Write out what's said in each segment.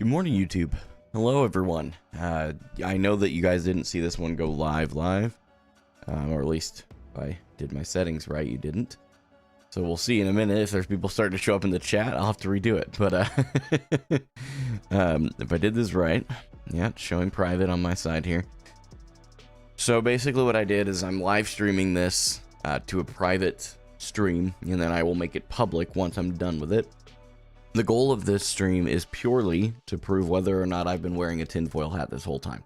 Good morning, YouTube. Hello, everyone. I know that you guys didn't see this one go live, or at least if I did my settings right, you didn't. So we'll see in a minute if there's people starting to show up in the chat. I'll have to redo it. But if I did this right, yeah, it's showing private on my side here. So basically what I did is I'm live streaming this to a private stream, and then I will make it public once I'm done with it. The goal of this stream is purely to prove whether or not I've been wearing a tinfoil hat this whole time.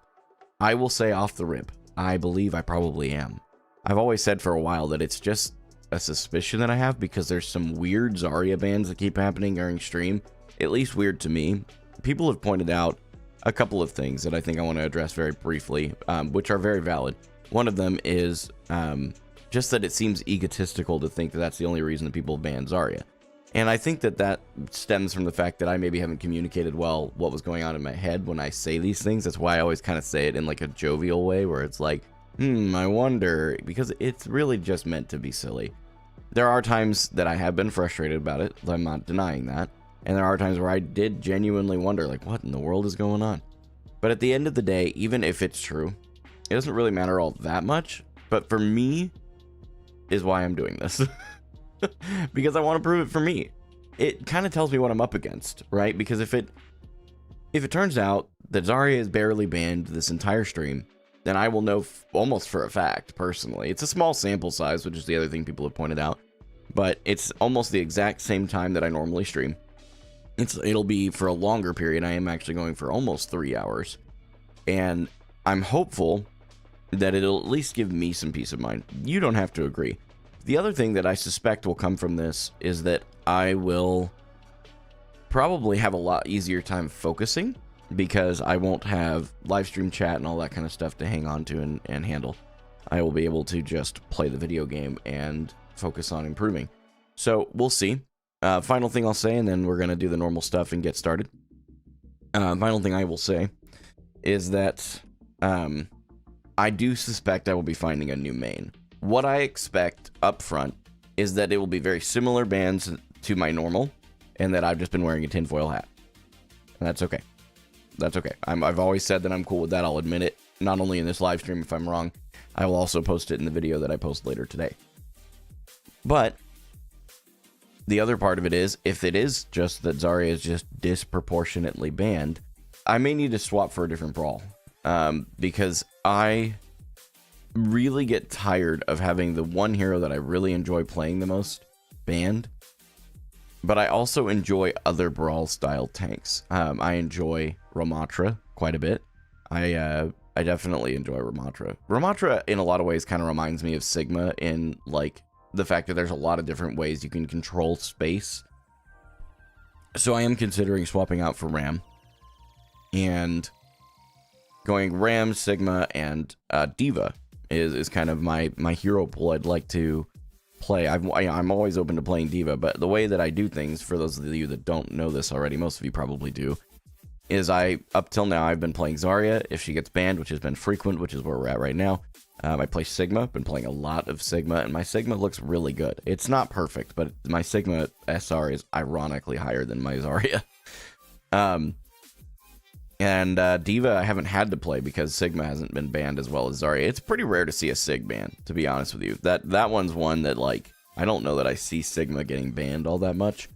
I will say off the rip, I believe I probably am. I've always said for a while that it's just a suspicion that I have because there's some weird Zarya bans that keep happening during stream, at least weird to me. People have pointed out a couple of things that I think I want to address very briefly, which are very valid. One of them is just that it seems egotistical to think that that's the only reason that people ban Zarya. And I think that that stems from the fact that I maybe haven't communicated well what was going on in my head when I say these things. That's why I always kind of say it in like a jovial way where it's like, I wonder, because it's really just meant to be silly. There are times that I have been frustrated about it. I'm not denying that. And there are times where I did genuinely wonder, like, what in the world is going on? But at the end of the day, even if it's true, it doesn't really matter all that much. But for me, is why I'm doing this. Because I want to prove it for me. It kind of tells me what I'm up against, right? Because if it turns out that Zarya is barely banned this entire stream, then I will know almost for a fact, personally. It's a small sample size, which is the other thing people have pointed out. But it's almost the exact same time that I normally stream. It'll be for a longer period. I am actually going for almost 3 hours. And I'm hopeful that it'll at least give me some peace of mind. You don't have to agree. The other thing that I suspect will come from this is that I will probably have a lot easier time focusing because I won't have live stream chat and all that kind of stuff to hang on to and handle. I will be able to just play the video game and focus on improving. So we'll see. Final thing I'll say, and then we're going to do the normal stuff and get started. Final thing I will say is that I do suspect I will be finding a new main. What I expect up front is that it will be very similar bans to my normal, and that I've just been wearing a tinfoil hat. And that's okay. That's okay. I've always said that I'm cool with that. I'll admit it, not only in this live stream if I'm wrong. I will also post it in the video that I post later today. But the other part of it is, if it is just that Zarya is just disproportionately banned, I may need to swap for a different brawl. Because I really get tired of having the one hero that I really enjoy playing the most banned, but I also enjoy other brawl style tanks. I enjoy Ramattra quite a bit. I definitely enjoy Ramattra. Ramattra in a lot of ways kind of reminds me of Sigma in like the fact that there's a lot of different ways you can control space. So I am considering swapping out for Ram and going Ram, Sigma, and D.Va. is kind of my hero pool I'd like to play. I'm always open to playing D.Va, but the way that I do things, for those of you that don't know this already, most of you probably do, is up till now, I've been playing Zarya. If she gets banned, which has been frequent, which is where we're at right now, I play Sigma. Been playing a lot of Sigma, and my Sigma looks really good. It's not perfect, but my Sigma SR is ironically higher than my Zarya. And D.Va I haven't had to play because Sigma hasn't been banned as well as Zarya. It's pretty rare to see a Sig ban, to be honest with you. That one's one that, like, I don't know that I see Sigma getting banned all that much.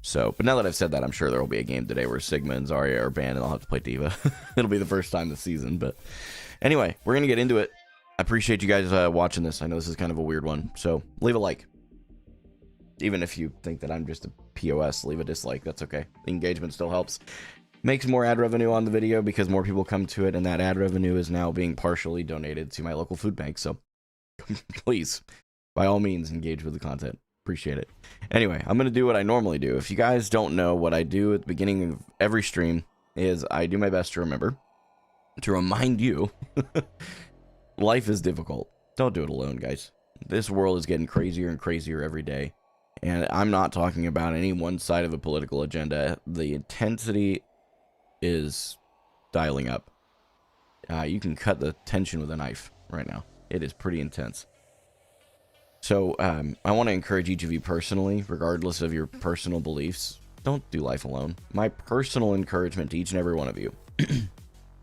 So, but now that I've said that, I'm sure there will be a game today where Sigma and Zarya are banned and I'll have to play D.Va. It'll be the first time this season, but anyway, we're going to get into it. I appreciate you guys watching this. I know this is kind of a weird one, so leave a like. Even if you think that I'm just a POS, leave a dislike. That's okay. The engagement still helps. Makes more ad revenue on the video because more people come to it, and that ad revenue is now being partially donated to my local food bank. So please, by all means, engage with the content. Appreciate it. Anyway, I'm going to do what I normally do. If you guys don't know, what I do at the beginning of every stream is I do my best to remember, to remind you, life is difficult. Don't do it alone, guys. This world is getting crazier and crazier every day. And I'm not talking about any one side of a political agenda. The intensity is dialing up. You can cut the tension with a knife right now. It is pretty intense. So I want to encourage each of you personally, regardless of your personal beliefs, don't do life alone. My personal encouragement to each and every one of you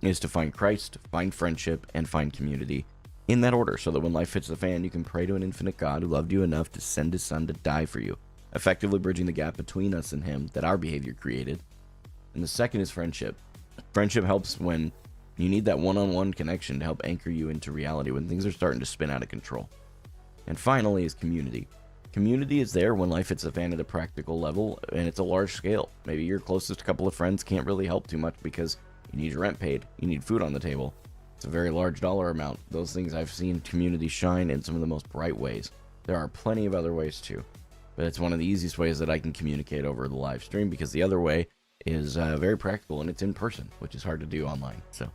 is to find Christ, find friendship, and find community in that order, so that when life hits the fan, you can pray to an infinite God who loved you enough to send his son to die for you, effectively bridging the gap between us and him that our behavior created. And the second is friendship. Friendship helps when you need that one-on-one connection to help anchor you into reality when things are starting to spin out of control. And finally is community. Community is there when life hits the fan at a practical level, and it's a large scale. Maybe your closest couple of friends can't really help too much because you need your rent paid, you need food on the table. It's a very large dollar amount. Those things I've seen community shine in some of the most bright ways. There are plenty of other ways too, but it's one of the easiest ways that I can communicate over the live stream, because the other way is very practical and it's in person, which is hard to do online. So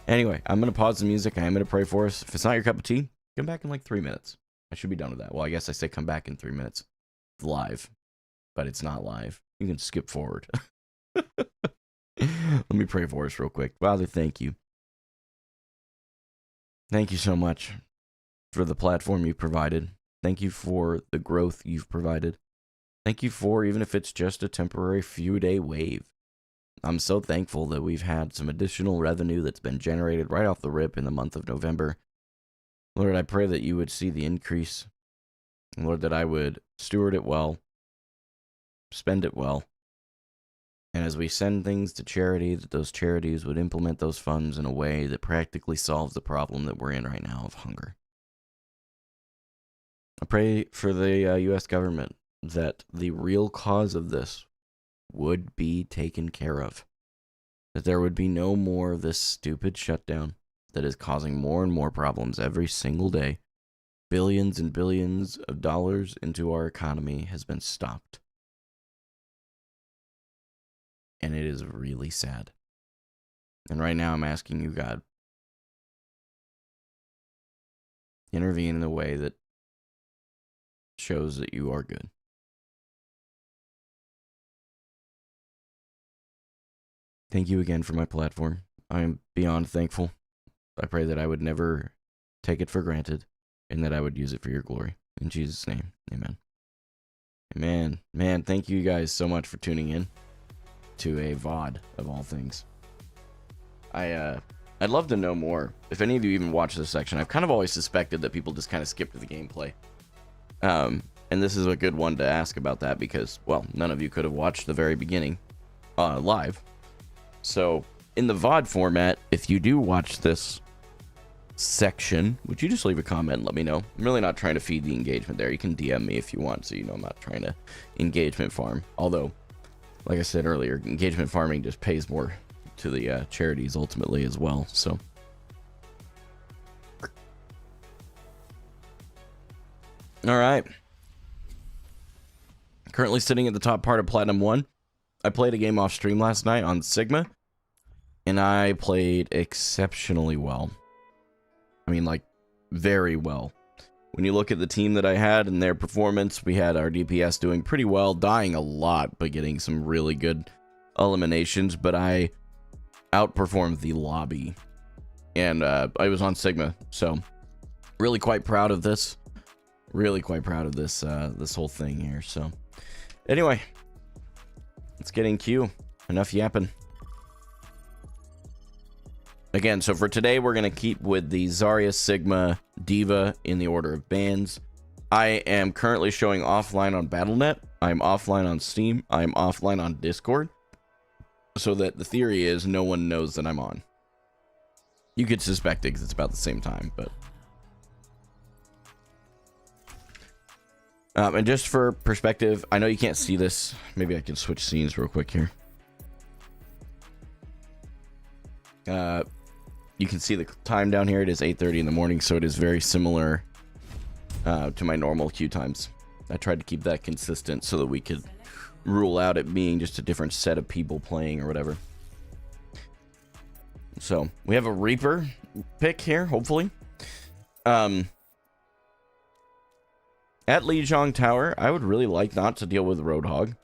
anyway, I'm going to pause the music. I am going to pray for us. If it's not your cup of tea, come back in like 3 minutes. I should be done with that. Well, I guess I say come back in 3 minutes. It's live, but it's not live. You can skip forward. Let me pray for us real quick. Father, thank you. Thank you so much for the platform you provided. Thank you for the growth you've provided. Thank you for, even if it's just a temporary few-day wave. I'm so thankful that we've had some additional revenue that's been generated right off the rip in the month of November. Lord, I pray that you would see the increase. Lord, that I would steward it well, spend it well. And as we send things to charity, that those charities would implement those funds in a way that practically solves the problem that we're in right now of hunger. I pray for the U.S. government that the real cause of this would be taken care of. That there would be no more of this stupid shutdown that is causing more and more problems every single day. Billions and billions of dollars into our economy has been stopped. And it is really sad. And right now I'm asking you, God, intervene in a way that shows that you are good. Thank you again for my platform. I am beyond thankful. I pray that I would never take it for granted and that I would use it for your glory. In Jesus' name, amen. Amen. Man, thank you guys so much for tuning in to a VOD of all things. I'd love to know more. If any of you even watch this section, I've kind of always suspected that people just kind of skip to the gameplay. And this is a good one to ask about that because, well, none of you could have watched the very beginning live. So in the VOD format, if you do watch this section, would you just leave a comment and let me know? I'm really not trying to feed the engagement there. You can DM me if you want, so you know I'm not trying to engagement farm. Although, like I said earlier, engagement farming just pays more to the charities ultimately as well. So all right, currently sitting at the top part of Platinum 1. I played a game off stream last night on Sigma, and I played exceptionally well. I mean, like, very well. When you look at the team that I had and their performance, we had our DPS doing pretty well, dying a lot, but getting some really good eliminations. But I outperformed the lobby, and I was on Sigma, so really quite proud of this. Really quite proud of this this whole thing here. So anyway, let's get in queue. Enough yapping. Again, so for today, we're going to keep with the Zarya, Sigma, Diva in the order of bans. I am currently showing offline on Battle.net. I'm offline on Steam. I'm offline on Discord. So that the theory is no one knows that I'm on. You could suspect it because it's about the same time, but... and just for perspective, I know you can't see this. Maybe I can switch scenes real quick here. You can see the time down here. It is 8:30 in the morning, so it is very similar to my normal queue times. I tried to keep that consistent so that we could rule out it being just a different set of people playing or whatever. So we have a Reaper pick here, hopefully. At Lijiang Tower, I would really like not to deal with Roadhog.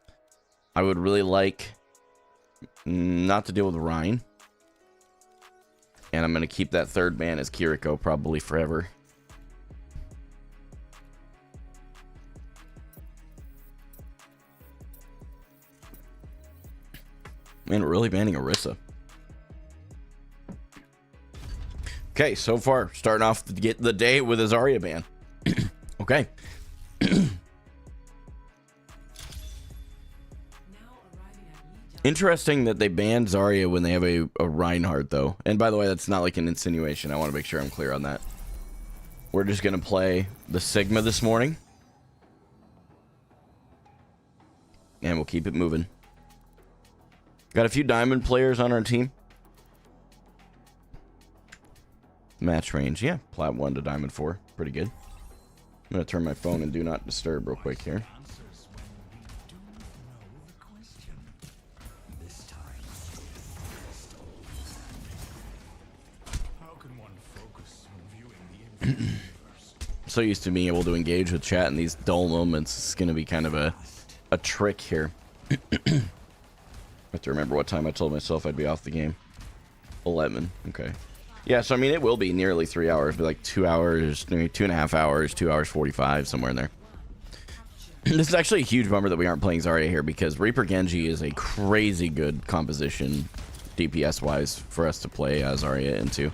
I would really like not to deal with Rein. And I'm going to keep that third man as Kiriko probably forever. Man, we're really banning Orisa. Okay, so far, starting off to get the day with a Zarya ban. Okay. Interesting that they banned Zarya when they have a Reinhardt, though. And by the way, that's not like an insinuation. I want to make sure I'm clear on that. We're just going to play the Sigma this morning. And we'll keep it moving. Got a few diamond players on our team. Match range, yeah. Plat 1 to diamond 4. Pretty good. I'm going to turn my phone and do not disturb real quick here. So used to being able to engage with chat in these dull moments. It's going to be kind of a trick here. I have to remember what time I told myself I'd be off the game. 11. Okay. Yeah, so I mean, it will be nearly 3 hours, but like 2 hours, maybe 2.5 hours, 2 hours 45, somewhere in there. This is actually a huge bummer that we aren't playing Zarya here, because Reaper Genji is a crazy good composition, DPS-wise, for us to play Zarya into.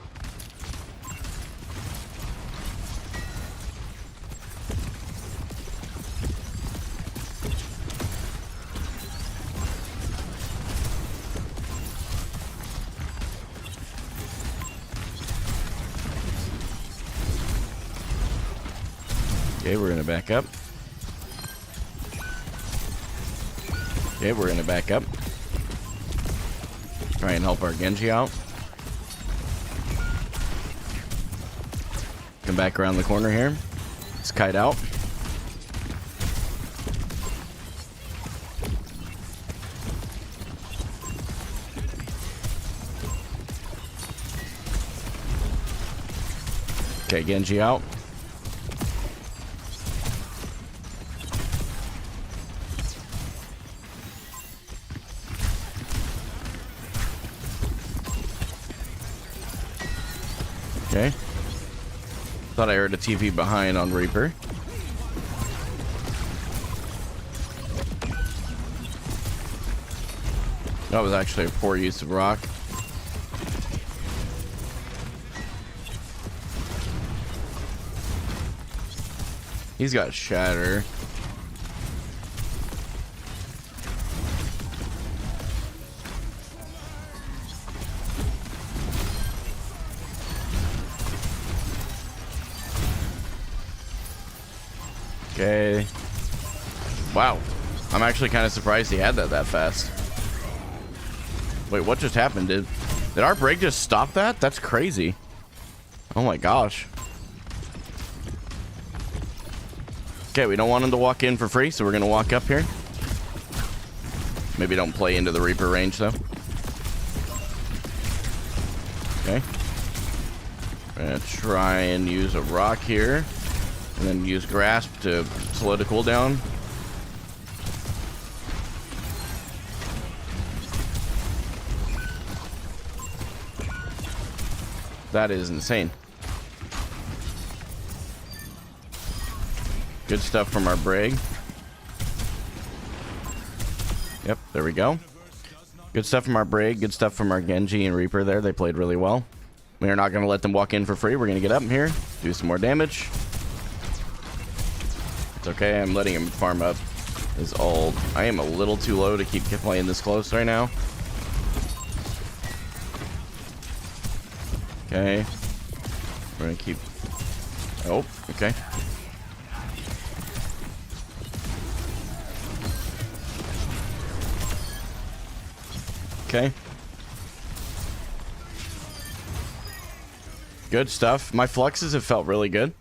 Okay, we're gonna back up. Okay, we're gonna back up. Try and help our Genji out. Come back around the corner here. Let's kite out. Okay, Genji out. Okay. Thought I heard a TP behind on Reaper. That was actually a poor use of rock. He's got shatter. Okay. Wow. I'm actually kind of surprised he had that fast. Wait, what just happened? Did our break just stop that? That's crazy. Oh my gosh. Okay, we don't want him to walk in for free, so we're going to walk up here. Maybe don't play into the Reaper range, though. Okay. We're going to try and use a rock here. And then use Grasp to slow the cooldown. That is insane. Good stuff from our Brig. Yep, there we go. Good stuff from our Brig. Good stuff from our Genji and Reaper there. They played really well. We are not going to let them walk in for free. We're going to get up here, do some more damage. It's okay, I'm letting him farm up his ult. I am a little too low to keep playing this close right now. Okay. We're gonna keep... Oh, okay. Okay. Good stuff. My fluxes have felt really good.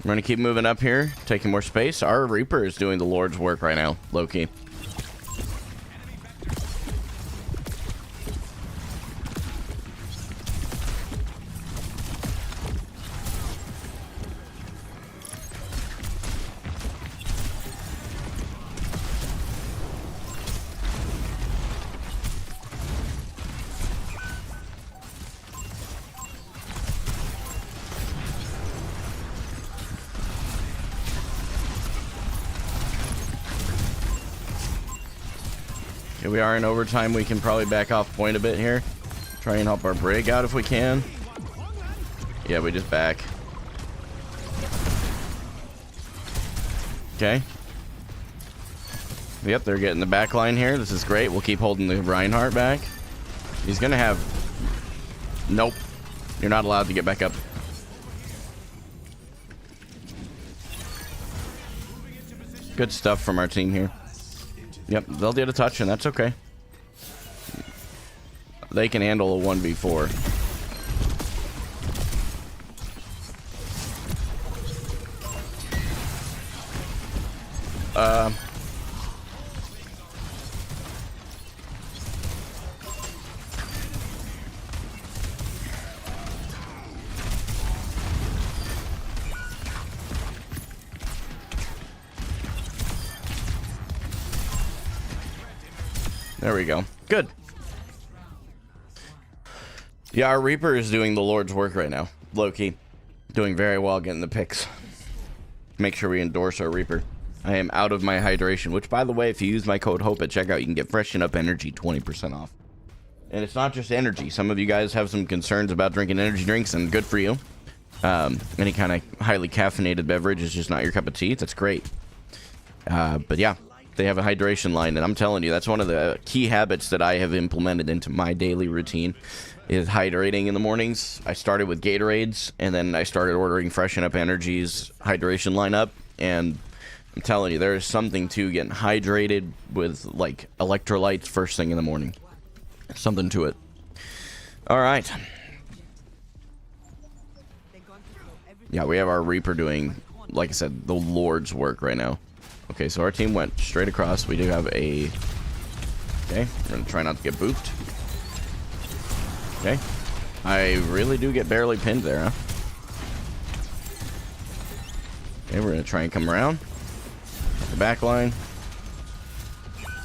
We're going to keep moving up here, taking more space. Our Reaper is doing the Lord's work right now, low-key. Here we are in overtime. We can probably back off point a bit here. Try and help our brig out if we can. Yeah, we just back. Okay. Yep, they're getting the back line here. This is great. We'll keep holding the Reinhardt back. He's gonna have... Nope. You're not allowed to get back up. Good stuff from our team here. Yep, they'll get a touch, and that's okay. They can handle a 1v4. There we go. Good. Yeah, our Reaper is doing the Lord's work right now. Low-key. Doing very well getting the picks. Make sure we endorse our Reaper. I am out of my hydration, which, by the way, if you use my code HOPE at checkout, you can get Freshen Up Energy 20% off. And it's not just energy. Some of you guys have some concerns about drinking energy drinks, and good for you. Any kind of highly caffeinated beverage is just not your cup of tea. That's great. But yeah, they have a hydration line, and I'm telling you, that's one of the key habits that I have implemented into my daily routine is hydrating in the mornings. I started with Gatorades, and then I started ordering Freshen Up Energy's hydration lineup, and I'm telling you, there is something to getting hydrated with, like, electrolytes first thing in the morning. Something to it. All right. Yeah, we have our Reaper doing, like I said, the Lord's work right now. Okay, so our team went straight across. We do have a... Okay, we're going to try not to get booped. Okay. I really do get barely pinned there, huh? Okay, we're going to try and come around. The back line.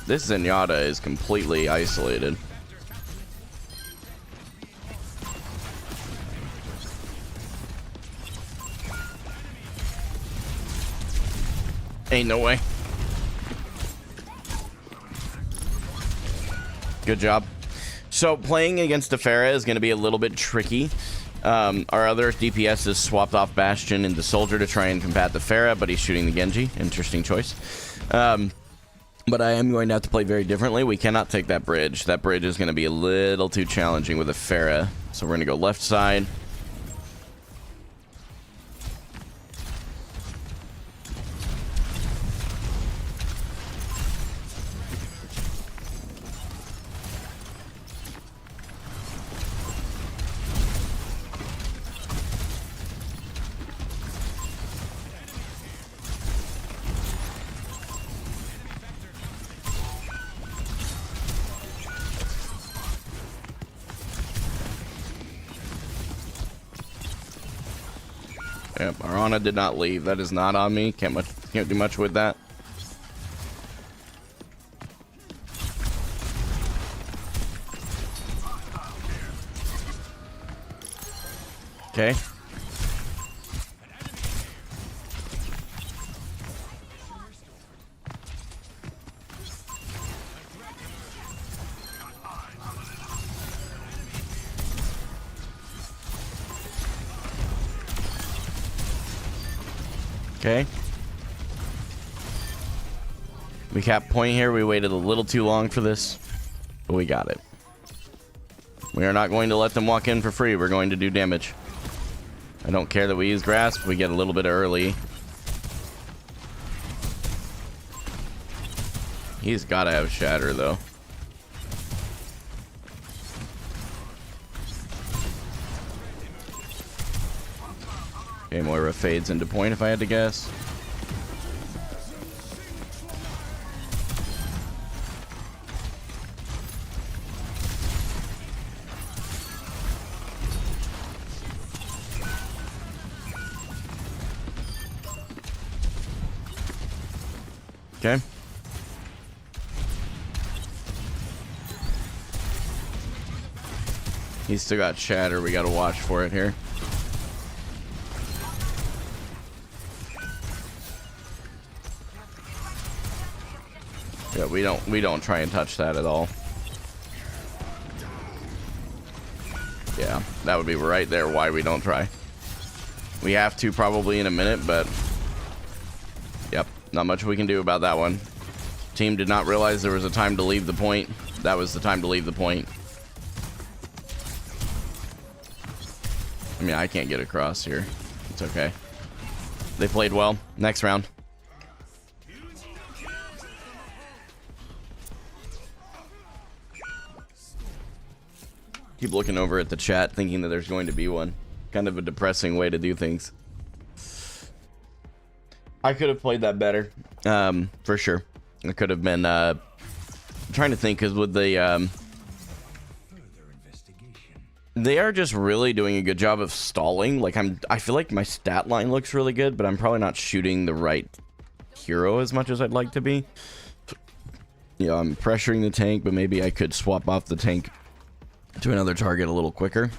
This Zenyatta is completely isolated. Ain't no way. Good job. So playing against the Pharah is going to be a little bit tricky. Our other DPS has swapped off Bastion into Soldier to try and combat the Pharah, but he's shooting the Genji. Interesting choice. But I am going to have to play very differently. We cannot take that bridge. That bridge is going to be a little too challenging with the Pharah. So we're going to go left side. Yep, our Ana did not leave. That is not on me. Can't do much with that. Okay. Okay. We capped point here. We waited a little too long for this, but we got it. We are not going to let them walk in for free. We're going to do damage. I don't care that we use grasp. We get a little bit early. He's got to have shatter, though. Okay, Moira fades into point if I had to guess. Okay. He's still got shatter. We gotta watch for it here. Yeah, we don't try and touch that at all. Yeah, that would be right there why we don't try. We have to probably in a minute, but yep, not much we can do about that one. Team did not realize there was a time to leave the point. That was the time to leave the point. I mean, I can't get across here. It's okay. They played well. Next round. Keep looking over at the chat thinking that there's going to be one. Kind of a depressing way to do things. I could have played that better. For sure. I could have been I'm trying to think, because with the they are just really doing a good job of stalling. Like I feel like my stat line looks really good, but I'm probably not shooting the right hero as much as I'd like to be. You know, I'm pressuring the tank, but maybe I could swap off the tank to another target a little quicker.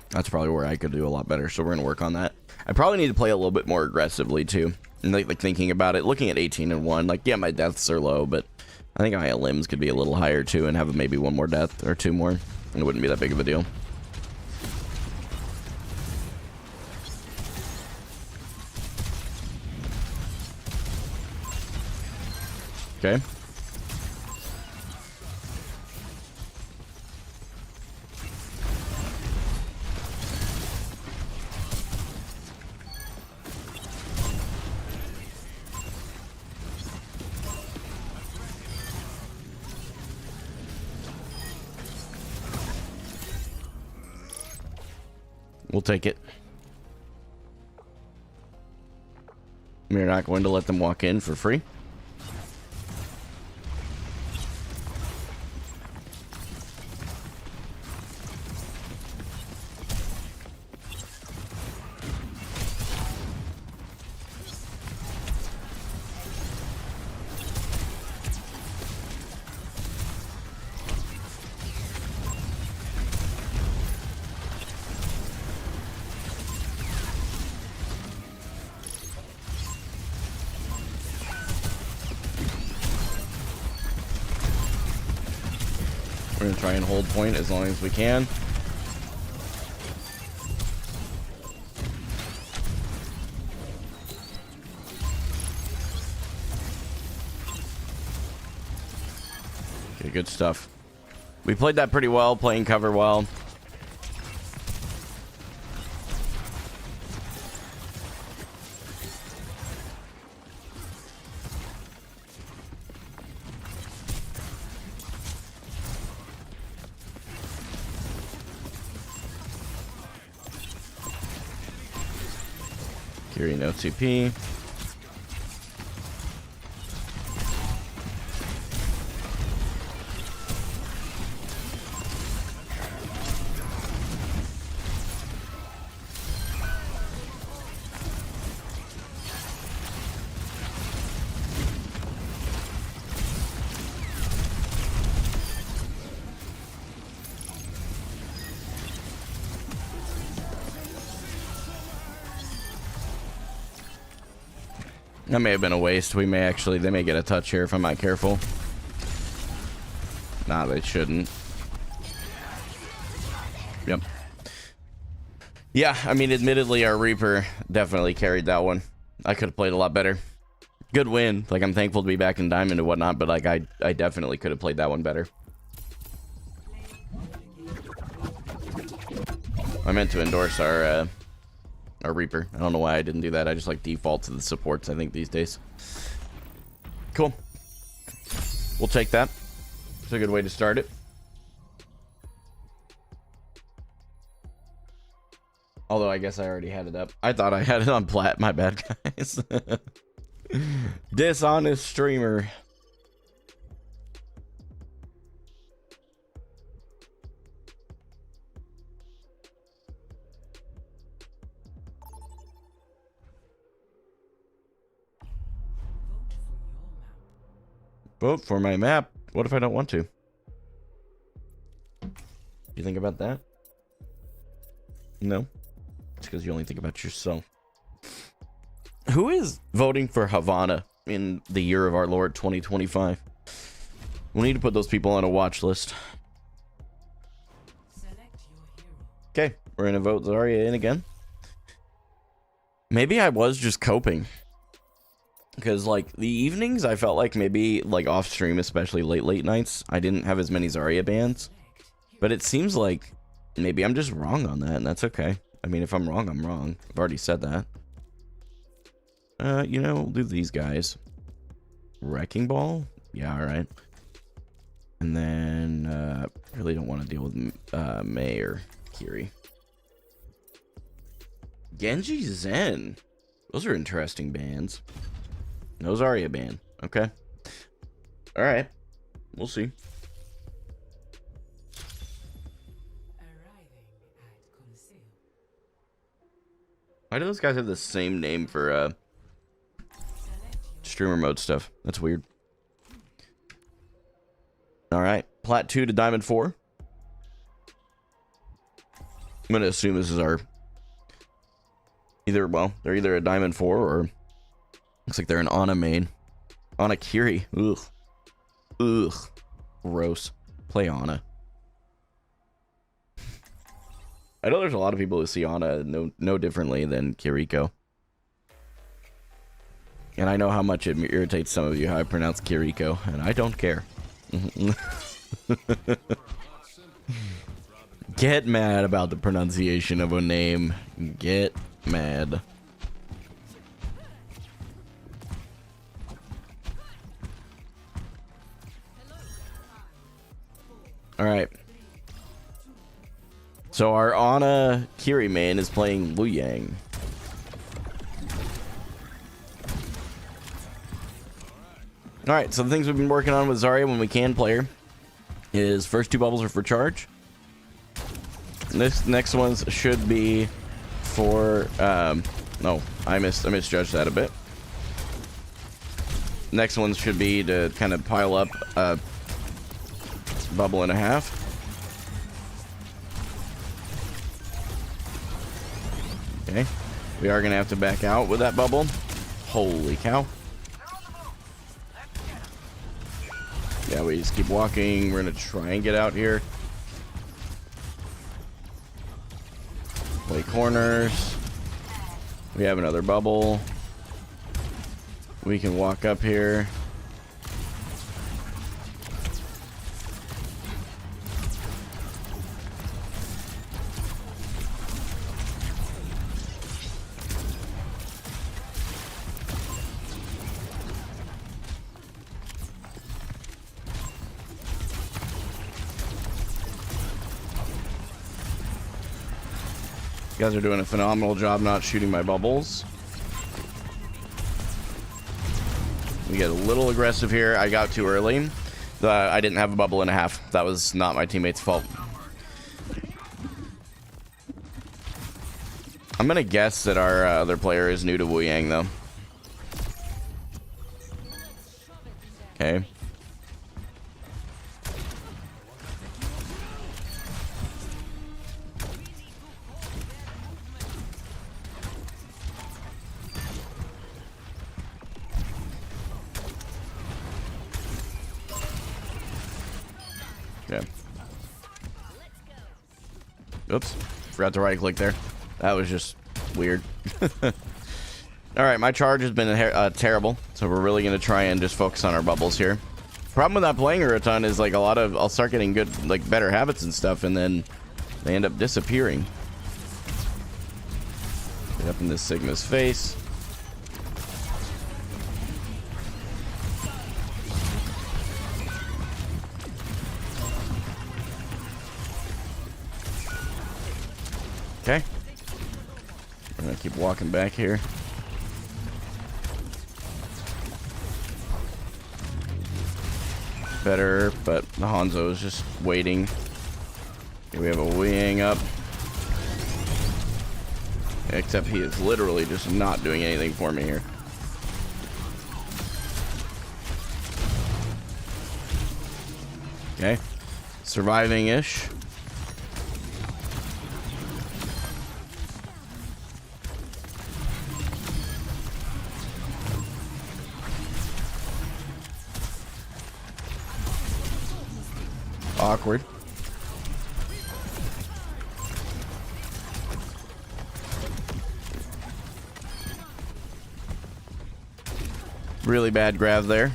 That's probably where I could do a lot better, so we're gonna work on that. I probably need to play a little bit more aggressively too. And like thinking about it, looking at 18 and 1, like yeah, my deaths are low, but I think my limbs could be a little higher too and have maybe one more death or two more, and it wouldn't be that big of a deal. Okay. We'll take it. We're not going to let them walk in for free. We're gonna try and hold point as long as we can. Okay, good stuff. We played that pretty well, playing cover well. Kiri no TP. That may have been a waste. They may get a touch here if I'm not careful. Nah, they shouldn't. Yep. Yeah, I mean, admittedly, our Reaper definitely carried that one. I could have played a lot better. Good win. Like, I'm thankful to be back in Diamond and whatnot, but like, I definitely could have played that one better. I meant to endorse our Reaper. I don't know why I didn't do that. I just like default to the supports, I think, these days. Cool. We'll take that. It's a good way to start it. Although I guess I already had it up. I thought I had it on plat. My bad, guys. Dishonest streamer. Vote for my map. What if I don't want to? You think about that? No. It's because you only think about yourself. Who is voting for Havana in the year of our Lord 2025? We'll need to put those people on a watch list. Okay, we're gonna vote Zarya in again. Maybe I was just coping. Because, like, the evenings, I felt like maybe, like, off stream, especially late nights, I didn't have as many Zarya bans. But it seems like maybe I'm just wrong on that, and that's okay. I mean, if I'm wrong, I'm wrong. I've already said that. You know, we'll do these guys. Wrecking Ball? Yeah, alright. And then, really don't want to deal with Mei or Kiri. Genji Zen. Those are interesting bans. No Zarya ban. Okay. Alright. We'll see. Why do those guys have the same name for streamer mode stuff? That's weird. Alright. Plat 2 to Diamond 4. I'm gonna assume this is our either, well, they're either a Diamond 4 or looks like they're an Ana main. Ana Kiri. Ugh. Ugh. Gross. Play Ana. I know there's a lot of people who see Ana no differently than Kiriko. And I know how much it irritates some of you how I pronounce Kiriko, and I don't care. Get mad about the pronunciation of a name. Get mad. Alright. So our Ana Kiri main is playing Wu Yang. Alright, so the things we've been working on with Zarya when we can play her is first 2 bubbles are for charge. This next ones should be for no, I misjudged that a bit. Next ones should be to kind of pile up a bubble and a half. Okay. We are gonna have to back out with that bubble. Holy cow. Yeah, we just keep walking. We're gonna try and get out here. Play corners. We have another bubble. We can walk up here. You guys are doing a phenomenal job not shooting my bubbles. We get a little aggressive here. I got too early. I didn't have a bubble and a half. That was not my teammate's fault. I'm gonna guess that our other player is new to Wu Yang, though. Okay. Okay. Oops. Forgot to right click there. That was just weird. Alright, my charge has been terrible. So we're really going to try and just focus on our bubbles here. Problem with not playing her a ton is like a lot of... I'll start getting good, like better habits and stuff, and then they end up disappearing. Get up in this Sigma's face. Okay. We're gonna keep walking back here. Better, but the Hanzo is just waiting. Here we have a Wu Yang up. Except he is literally just not doing anything for me here. Okay. Surviving-ish. Awkward. Really bad grab there.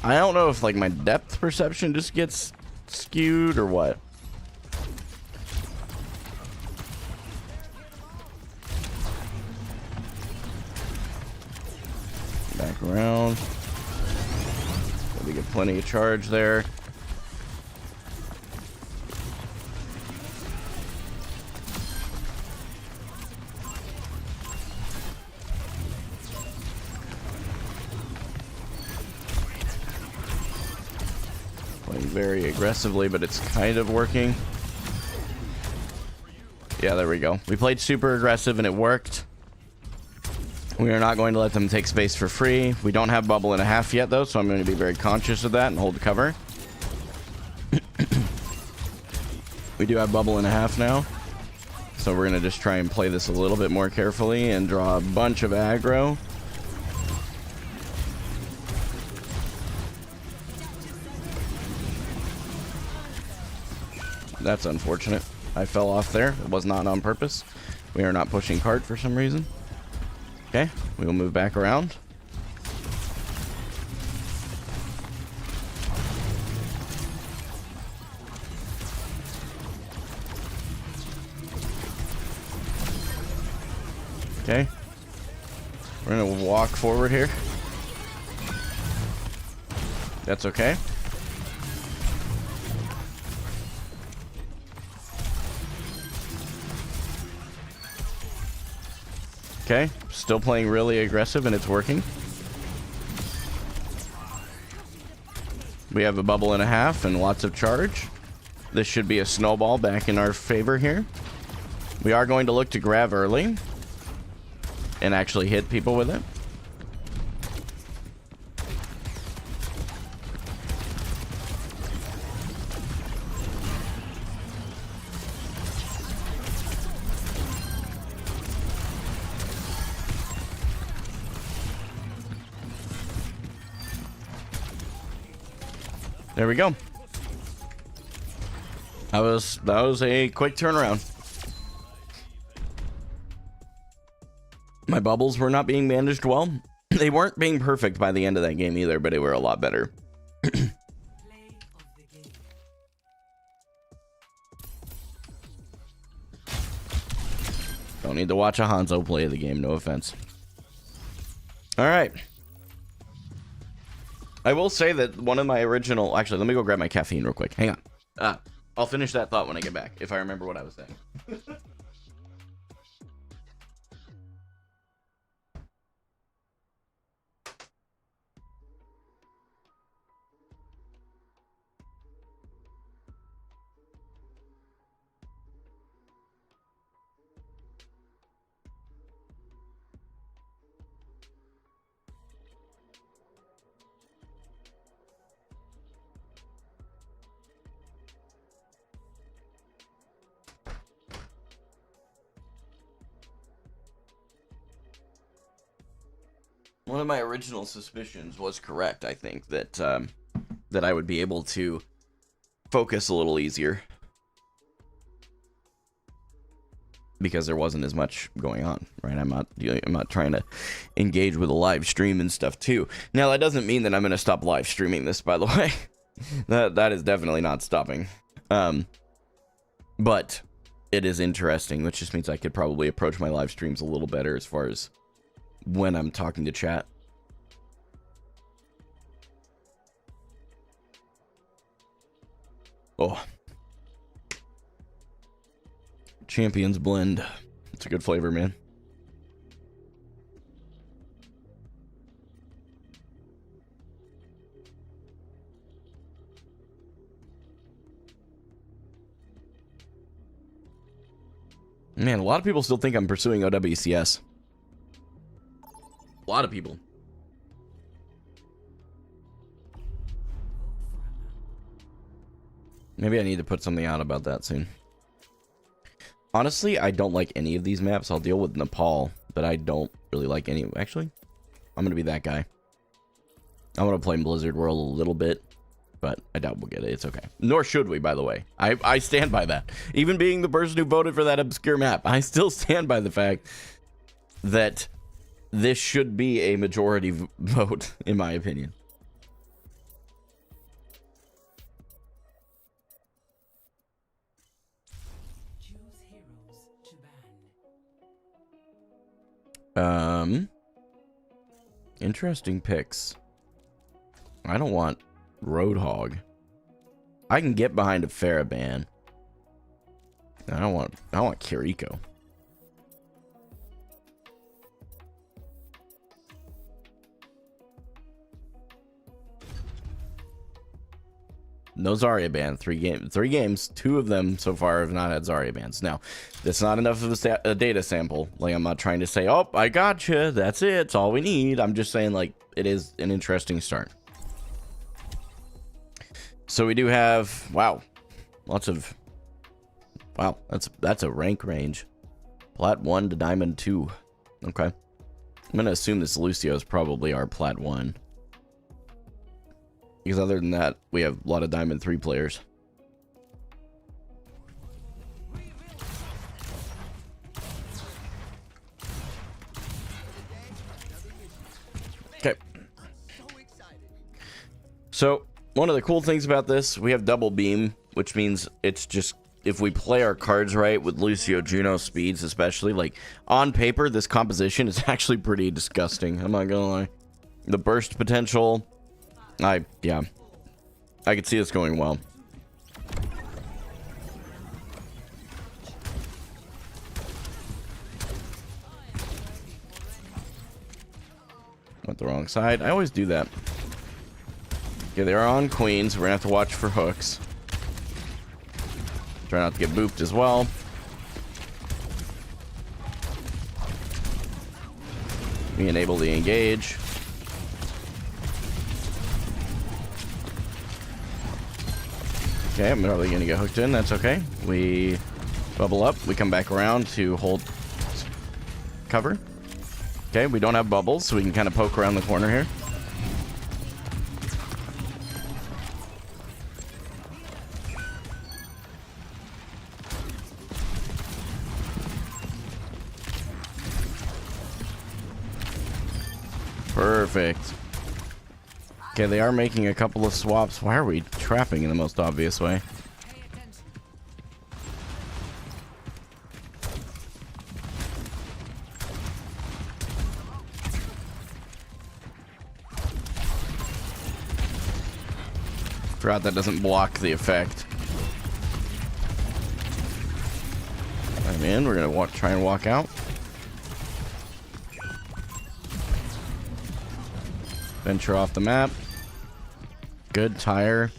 I don't know if like my depth perception just gets skewed or what. Back around. We get plenty of charge there. Very aggressively, but it's kind of working. Yeah, there we go. We played super aggressive and it worked. We are not going to let them take space for free. We don't have bubble and a half yet though, so I'm going to be very conscious of that and hold cover. We do have bubble and a half now, so we're going to just try and play this a little bit more carefully and draw a bunch of aggro. That's unfortunate. I fell off there. It was not on purpose. We are not pushing cart for some reason. Okay, we will move back around. Okay. We're gonna walk forward here. That's okay. Okay, still playing really aggressive and it's working. We have a bubble and a half and lots of charge. This should be a snowball back in our favor here. We are going to look to grab early and actually hit people with it. There we go. That was a quick turnaround. My bubbles were not being managed well. They weren't being perfect by the end of that game either, but they were a lot better. Don't need to watch a Hanzo play the game, no offense. All right. I will say that one of my original... Actually, let me go grab my caffeine real quick. Hang on. I'll finish that thought when I get back, if I remember what I was saying. One of my original suspicions was correct. I think that that I would be able to focus a little easier because there wasn't as much going on, right? I'm not trying to engage with a live stream and stuff too. Now that doesn't mean that I'm going to stop live streaming this, by the way. that is definitely not stopping. But it is interesting, which just means I could probably approach my live streams a little better as far as when I'm talking to chat. Oh. Champions blend. It's a good flavor, man. Man, a lot of people still think I'm pursuing OWCS. A lot of people. Maybe I need to put something out about that soon. Honestly, I don't like any of these maps. I'll deal with Nepal, but I don't really like any. Actually, I'm going to be that guy. I want to play Blizzard World a little bit. but I doubt we'll get it. It's okay. Nor should we, by the way. I stand by that. Even being the person who voted for that obscure map, I still stand by the fact that this should be a majority vote, in my opinion. Interesting picks. I don't want Roadhog. I can get behind a Farabhan. I want Kiriko. No Zarya ban. Three games. Two of them so far have not had Zarya bans. Now, that's not enough of a data sample. Like, I'm not trying to say, oh, I gotcha. That's it. It's all we need. I'm just saying, like, it is an interesting start. So we do have, wow, lots of, wow, that's a rank range. Plat 1 to Diamond 2. Okay. I'm going to assume this Lucio is probably our Plat 1. Because other than that, we have a lot of Diamond 3 players. Okay. So, one of the cool things about this, we have double beam, which means it's just, if we play our cards right with Lucio Juno speeds especially, like, on paper, this composition is actually pretty disgusting. I'm not gonna lie. The burst potential... yeah. I could see this going well. Went the wrong side. I always do that. Okay, they're on queens. We're gonna have to watch for hooks. Try not to get booped as well. Being able to engage. Okay, I'm probably gonna get hooked in. That's okay. We bubble up. We come back around to hold cover. Okay, we don't have bubbles, so we can kind of poke around the corner here. Perfect. Okay, they are making a couple of swaps. Why are we trapping in the most obvious way? Forgot that doesn't block the effect. I'm in. We're gonna try and walk out. Venture off the map. Good tire.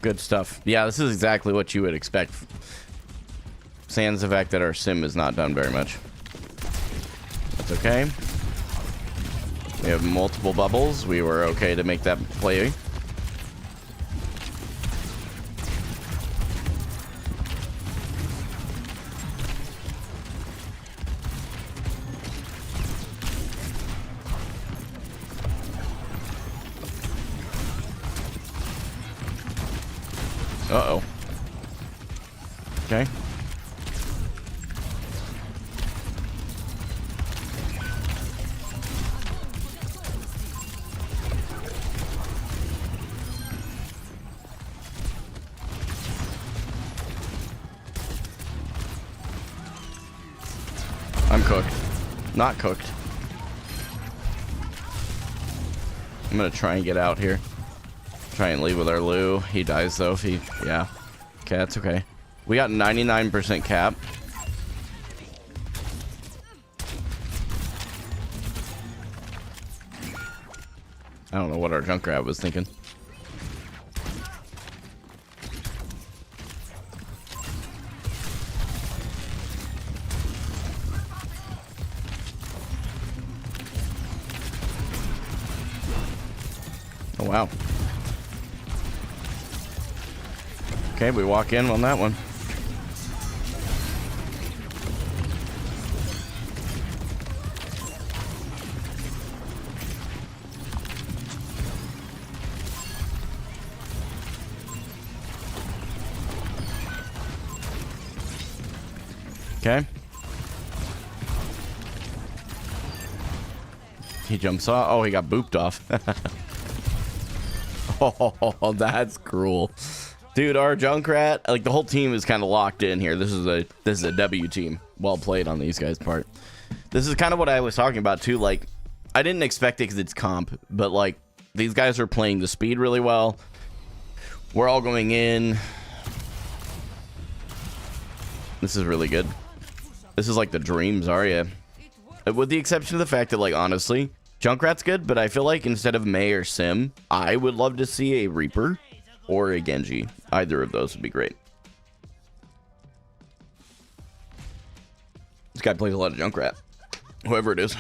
Good stuff. Yeah, this is exactly what you would expect. Sans the fact that our sim has not done very much. That's okay. We have multiple bubbles. We were okay to make that play. Uh-oh. Okay. I'm cooked. Not cooked. I'm gonna try and get out here. Try and leave with our Lu. He dies though if he... Yeah. Okay, that's okay. We got 99% cap. I don't know what our Junkrat was thinking. Oh, wow. Okay, we walk in on that one. Okay. He jumps off. Oh, he got booped off. Oh, that's cruel. Dude, our Junkrat, like the whole team is kind of locked in here. This is a W team. Well played on these guys' part. This is kind of what I was talking about too. Like, I didn't expect it because it's comp, but like these guys are playing the speed really well. We're all going in. This is really good. This is like the dream Zarya. With the exception of the fact that, like, honestly, Junkrat's good, but I feel like instead of Mei or Sim, I would love to see a Reaper or a Genji. Either of those would be great. This guy plays a lot of Junkrat. Whoever it is.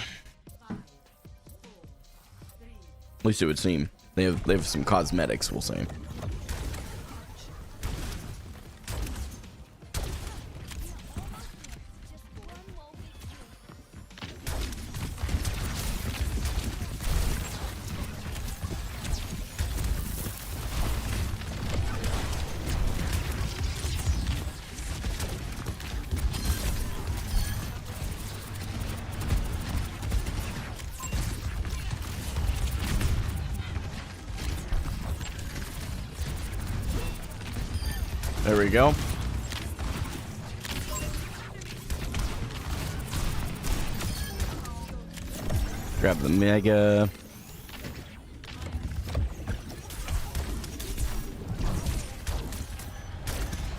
At least it would seem. They have some cosmetics, we'll say. There we go. Grab the Mega.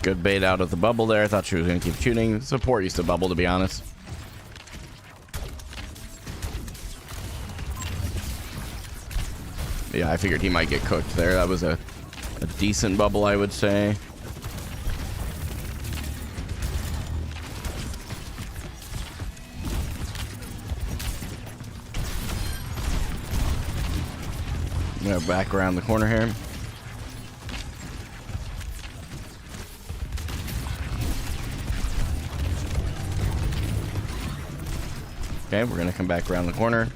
Good bait out of the bubble there. I thought she was going to keep shooting. Support used to bubble, to be honest. Yeah, I figured he might get cooked there. That was a decent bubble, I would say. I'm gonna back around the corner here. Okay, we're gonna come back around the corner.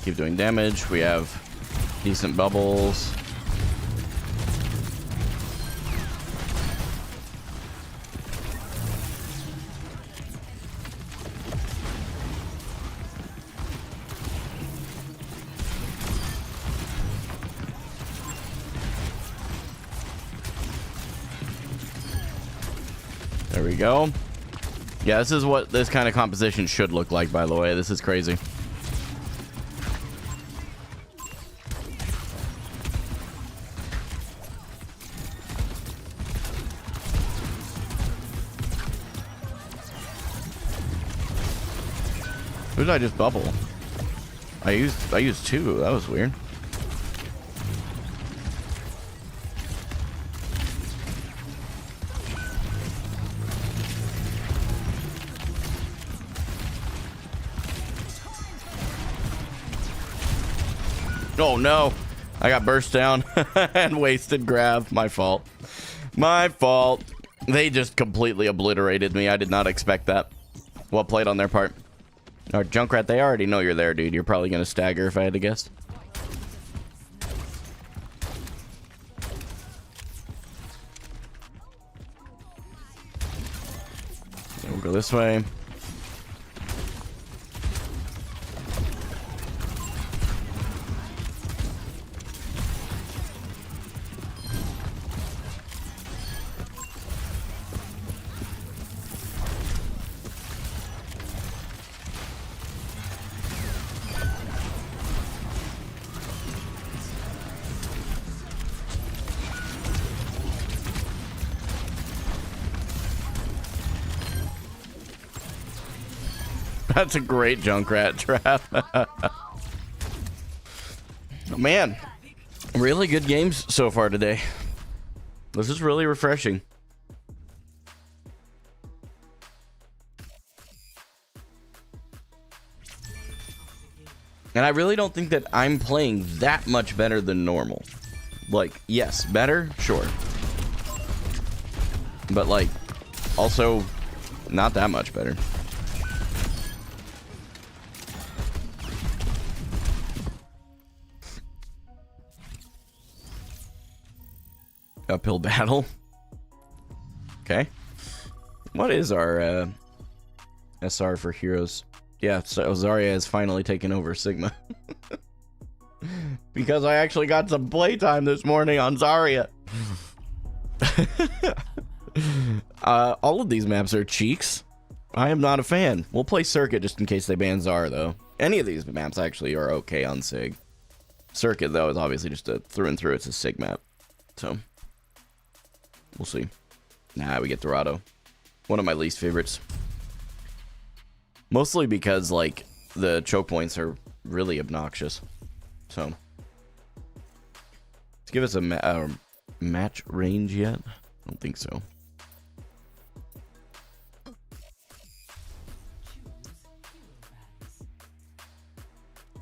Keep doing damage. We have decent bubbles. There we go. Yeah, this is what this kind of composition should look like, by the way. This is crazy. Who did I just bubble? I used two. That was weird. Oh no, I got burst down and wasted grab. My fault. My fault. They just completely obliterated me. I did not expect that. Well played on their part. Our Junkrat, they already know you're there, dude. You're probably going to stagger if I had to guess. We'll go this way. That's a great Junkrat trap. Man, really good games so far today. This is really refreshing. And I really don't think that I'm playing that much better than normal. Like, yes, better, sure. But like, also not that much better. Uphill battle. Okay. What is our SR for heroes? Yeah, so Zarya has finally taken over Sigma. Because I actually got some playtime this morning on Zarya. All of these maps are cheeks. I am not a fan. We'll play Circuit just in case they ban Zarya, though. Any of these maps actually are okay on Sig. Circuit, though, is obviously just a through and through. It's a Sig map. So, we'll see. Nah, we get Dorado. One of my least favorites. Mostly because, like, the choke points are really obnoxious. So, let's give us a match range yet? I don't think so.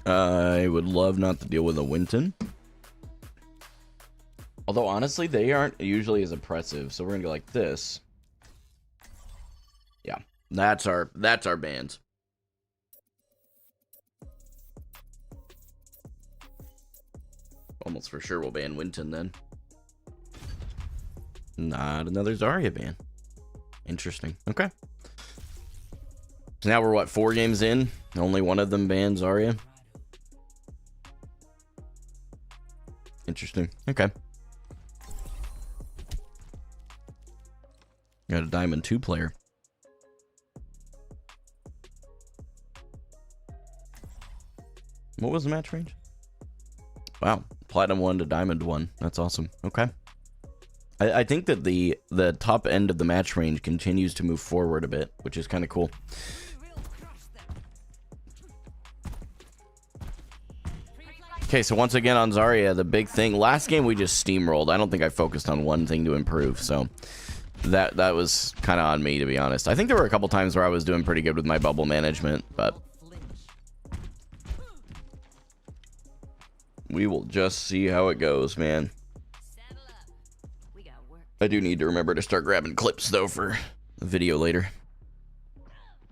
I would love not to deal with a Winton. Although, honestly, they aren't usually as oppressive. So we're going to go like this. Yeah, that's our bans. Almost for sure we'll ban Winton then. Not another Zarya ban. Interesting. Okay. So now we're, what, 4 games in? Only one of them banned Zarya? Interesting. Okay. Got a Diamond 2 player. What was the match range? Wow. Platinum 1 to Diamond 1. That's awesome. Okay. I think that the top end of the match range continues to move forward a bit, which is kind of cool. Okay, so once again on Zarya, the big thing. Last game we just steamrolled. I don't think I focused on one thing to improve, so that was kind of on me, to be honest. I think there were a couple times where I was doing pretty good with my bubble management, but we will just see how it goes, man. I do need to remember to start grabbing clips, though, for the video later.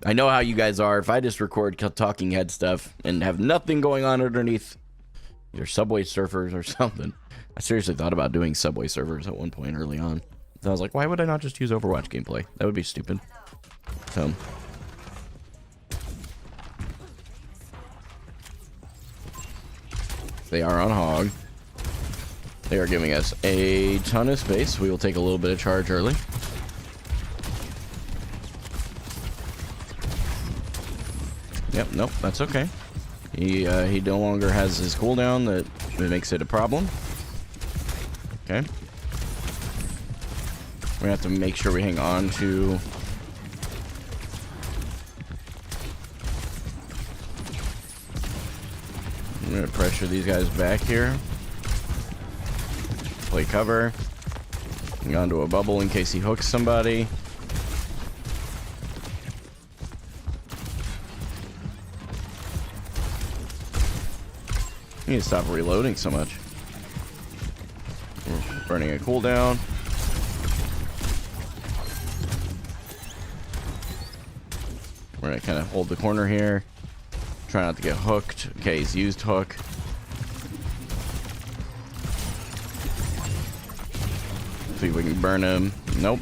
I know how you guys are. If I just record talking head stuff and have nothing going on underneath, either Subway Surfers or something. I seriously thought about doing Subway Surfers at one point early on. So I was like, why would I not just use Overwatch gameplay? That would be stupid. So they are on Hog. They are giving us a ton of space. We will take a little bit of charge early. Yep, nope, that's okay. He no longer has his cooldown. That makes it a problem. Okay. We have to make sure we hang on to. I'm gonna pressure these guys back here. Play cover. Hang on to a bubble in case he hooks somebody. You need to stop reloading so much. We're burning a cooldown. We're gonna kind of hold the corner here. Try not to get hooked. Okay, he's used hook. See if we can burn him. Nope.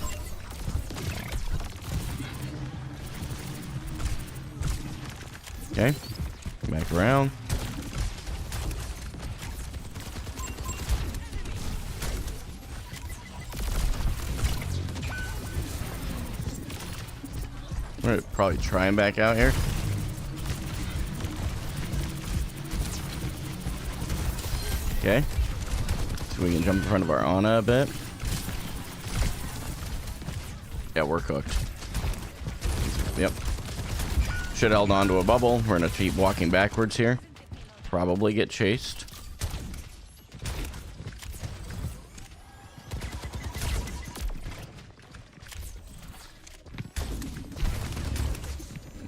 Okay. Come back around. I'm gonna probably try him back out here. Okay. So we can jump in front of our Ana a bit. Yeah, we're cooked. Yep. Should have held on to a bubble. We're gonna keep walking backwards here. Probably get chased.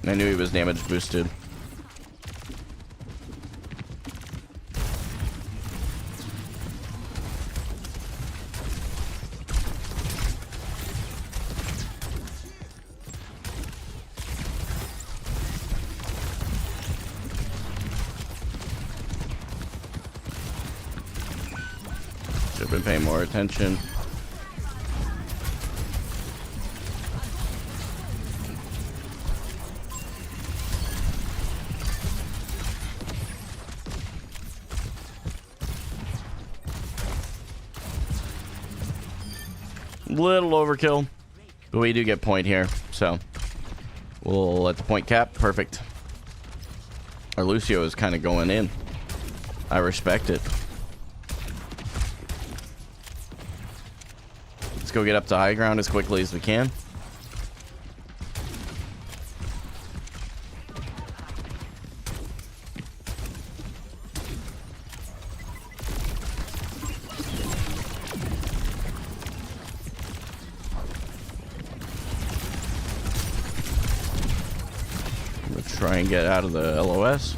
I knew he was damage boosted. Should have been paying more attention. Little overkill. But we do get point here, so we'll let the point cap. Perfect. Our Lucio is kind of going in. I respect it. Let's go get up to high ground as quickly as we can. Try and get out of the LOS.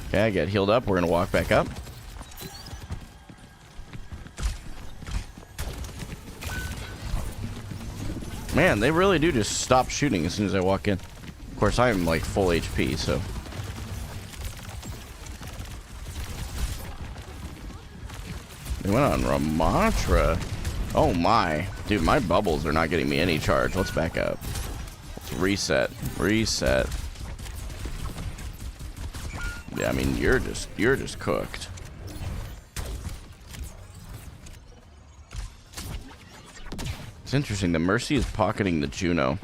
Okay, I get healed up. We're gonna walk back up. Man, they really do just stop shooting as soon as I walk in. Of course, I'm like full HP, so. They went on Ramattra. Oh my. Dude, my bubbles are not getting me any charge. Let's back up. Let's reset. Reset. Yeah, I mean, you're just cooked. It's interesting. The Mercy is pocketing the Juno.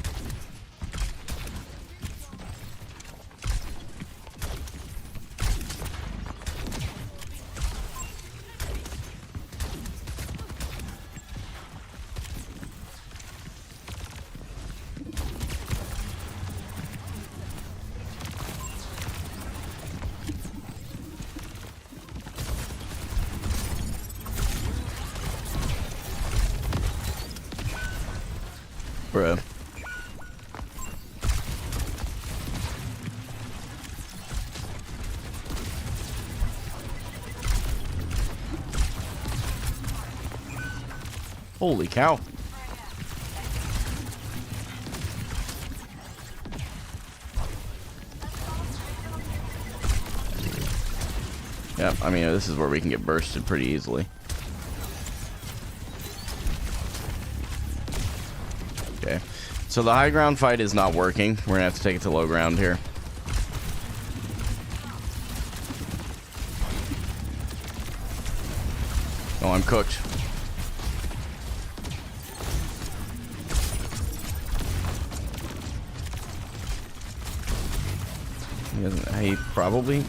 Bruh. Holy cow. Yep, I mean, this is where we can get bursted pretty easily. Okay, so the high ground fight is not working. We're gonna have to take it to low ground here. Oh, I'm cooked. He probably.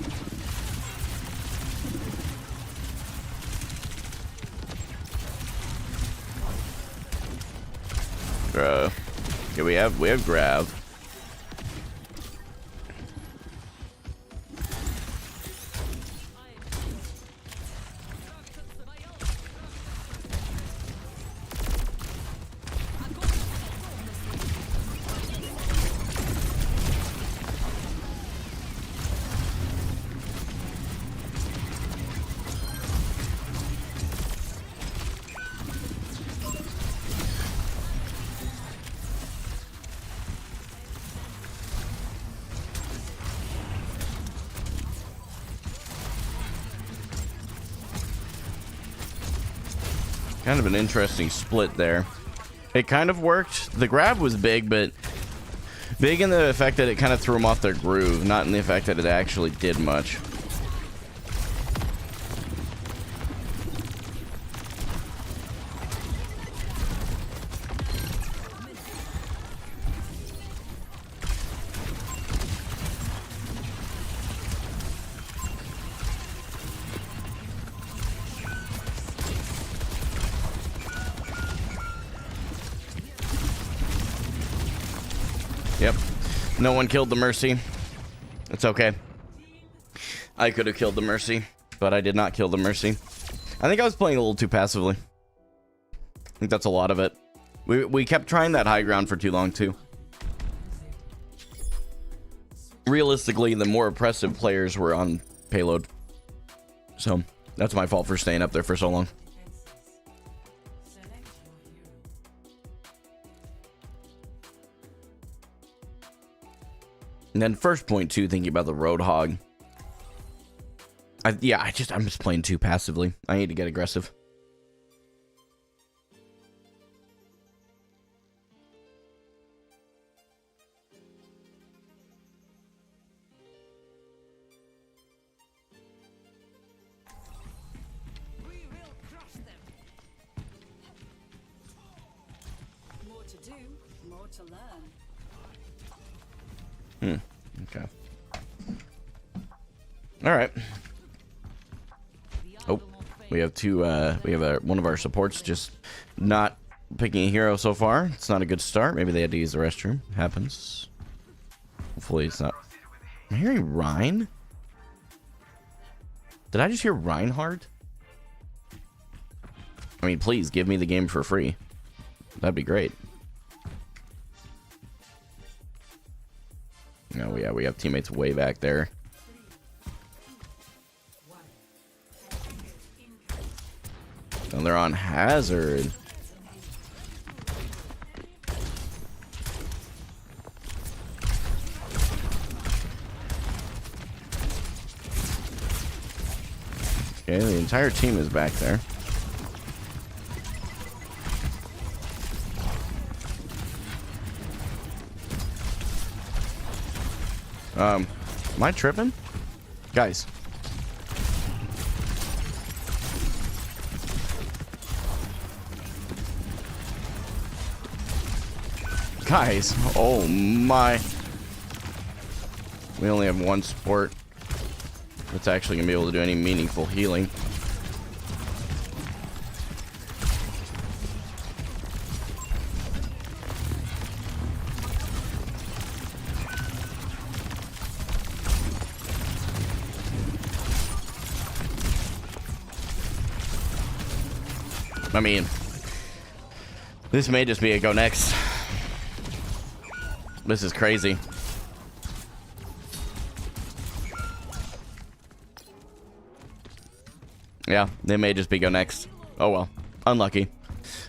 Yeah, we have grab. Kind of an interesting split there. It kind of worked. The grab was big, but big in the effect that it kind of threw them off their groove, not in the effect that it actually did much. Yep. No one killed the Mercy. It's okay. I could have killed the Mercy, but I did not kill the Mercy. I think I was playing a little too passively. I think that's a lot of it. We kept trying that high ground for too long, too. Realistically, the more oppressive players were on payload. So, that's my fault for staying up there for so long. And then first point too, thinking about the Roadhog. I'm just playing too passively. I need to get aggressive. Okay. All right. Oh, we have two. We have one of our supports just not picking a hero so far. It's not a good start. Maybe they had to use the restroom. Happens. Hopefully it's not. Am I hearing Rhine? Did I just hear Reinhardt? I mean, please give me the game for free. That'd be great. No, yeah, we have teammates way back there. And they're on Hazard. Okay, the entire team is back there. Am I tripping? Guys. Guys, oh my. We only have one support that's actually gonna be able to do any meaningful healing. I mean, this may just be a go next. This is crazy. Yeah, they may just be go next. Oh well, unlucky.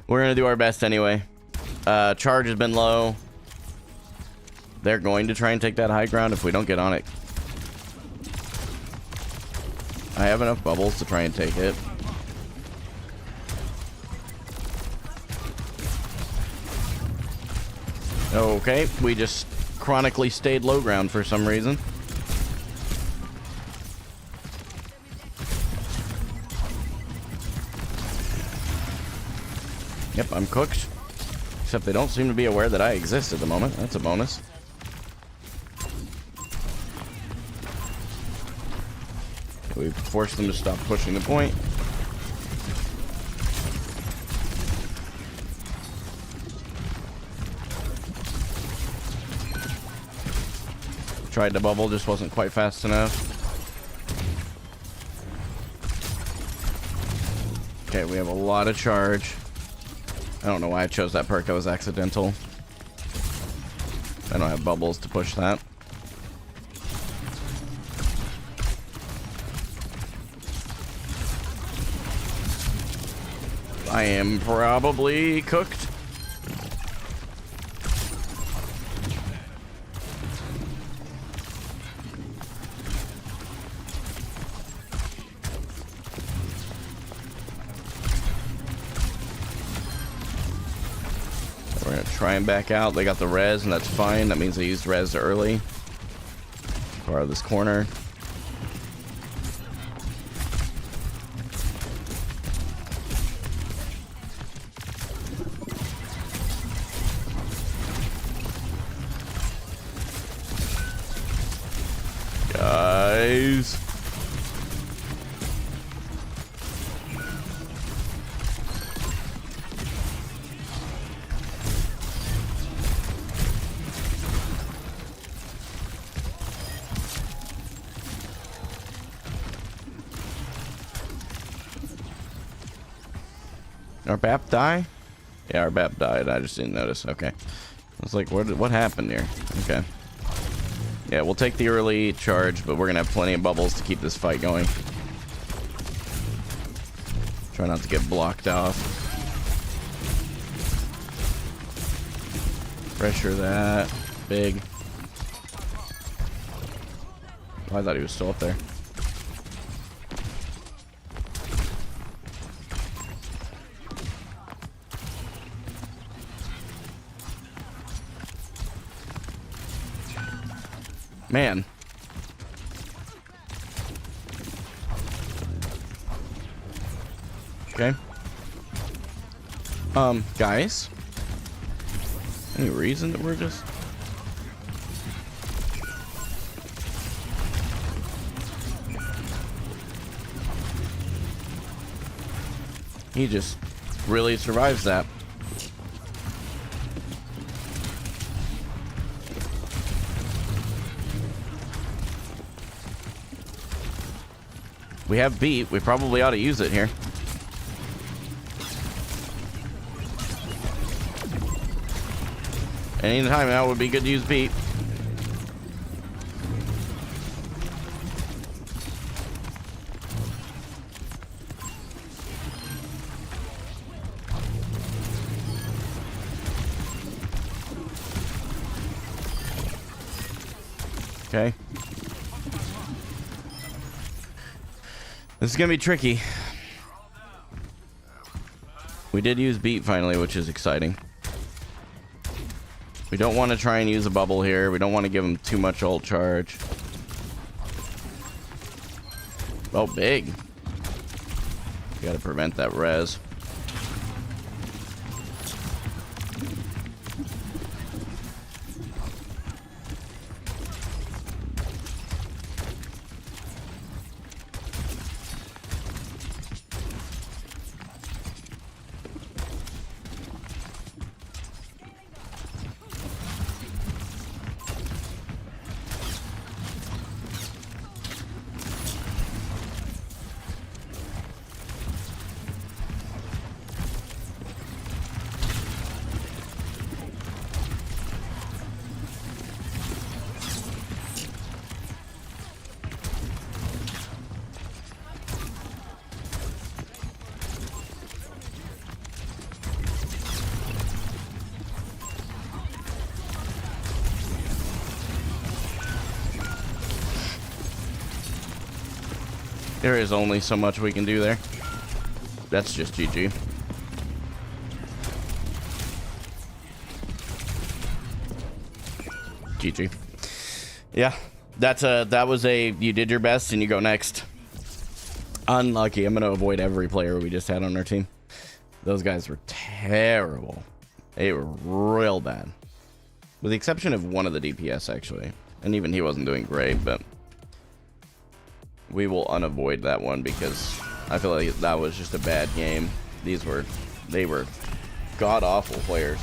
We're gonna do our best anyway. Charge has been low. They're going to try and take that high ground if we don't get on it. I have enough bubbles to try and take it. Okay, we just chronically stayed low ground for some reason. Yep, I'm cooked. Except they don't seem to be aware that I exist at the moment. That's a bonus. We've forced them to stop pushing the point. Tried to bubble, just wasn't quite fast enough. Okay, we have a lot of charge. I don't know why I chose that perk. That was accidental. I don't have bubbles to push that. I am probably cooked. We're gonna try and back out. They got the res, and that's fine. That means they used res early. Far out of this corner. Guys. Our BAP die? Yeah, our BAP died. I just didn't notice. Okay. I was like, what happened here? Okay. Yeah, we'll take the early charge, but we're going to have plenty of bubbles to keep this fight going. Try not to get blocked off. Pressure that. Big. Oh, I thought he was still up there. Man. Okay. Guys. Any reason that we're just... He just really survives that. We have beat. We probably ought to use it here. Any time now would be good to use beat. Okay. This is gonna be tricky. We did use beat finally, which is exciting. We don't want to try and use a bubble here. We don't want to give him too much ult charge. Oh, big. Gotta prevent that res. There is only so much we can do there. That's just GG. GG. Yeah, that was a you did your best and you go next. Unlucky. I'm gonna avoid every player we just had on our team. Those guys were terrible. They were real bad. With the exception of one of the DPS actually. And even he wasn't doing great, but we will unavoid that one because I feel like that was just a bad game. They were god-awful players.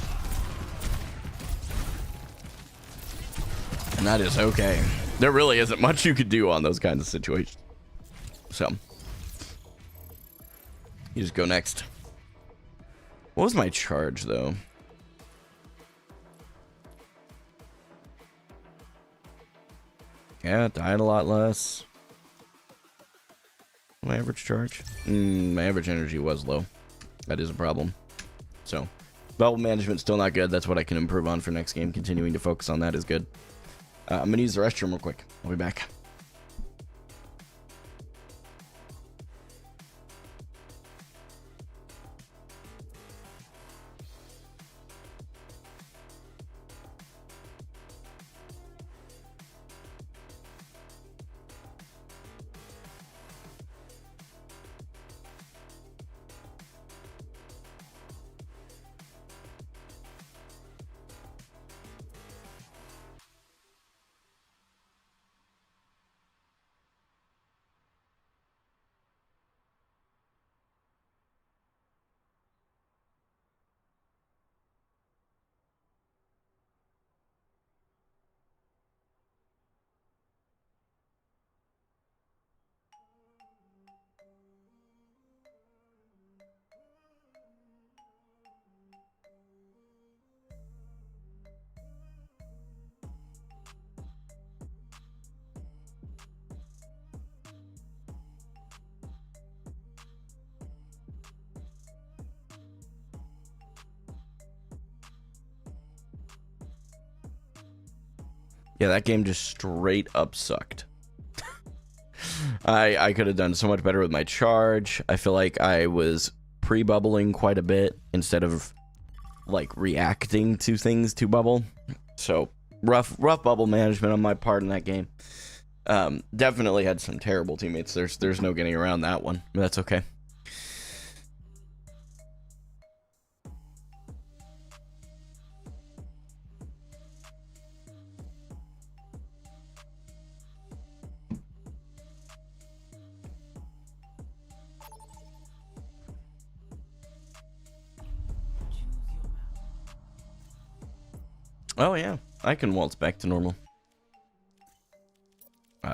And that is okay. There really isn't much you could do on those kinds of situations. So, you just go next. What was my charge, though? Yeah, it died a lot less. My average charge? My average energy was low. That is a problem. So, bubble management still not good. That's what I can improve on for next game. Continuing to focus on that is good. I'm going to use the restroom real quick. I'll be back. Yeah, that game just straight up sucked. I could have done so much better with my charge. I feel like I was pre-bubbling quite a bit instead of like reacting to things to bubble. So rough bubble management on my part in that game. Definitely had some terrible teammates. There's no getting around that one. But that's okay. Oh, yeah. I can waltz back to normal.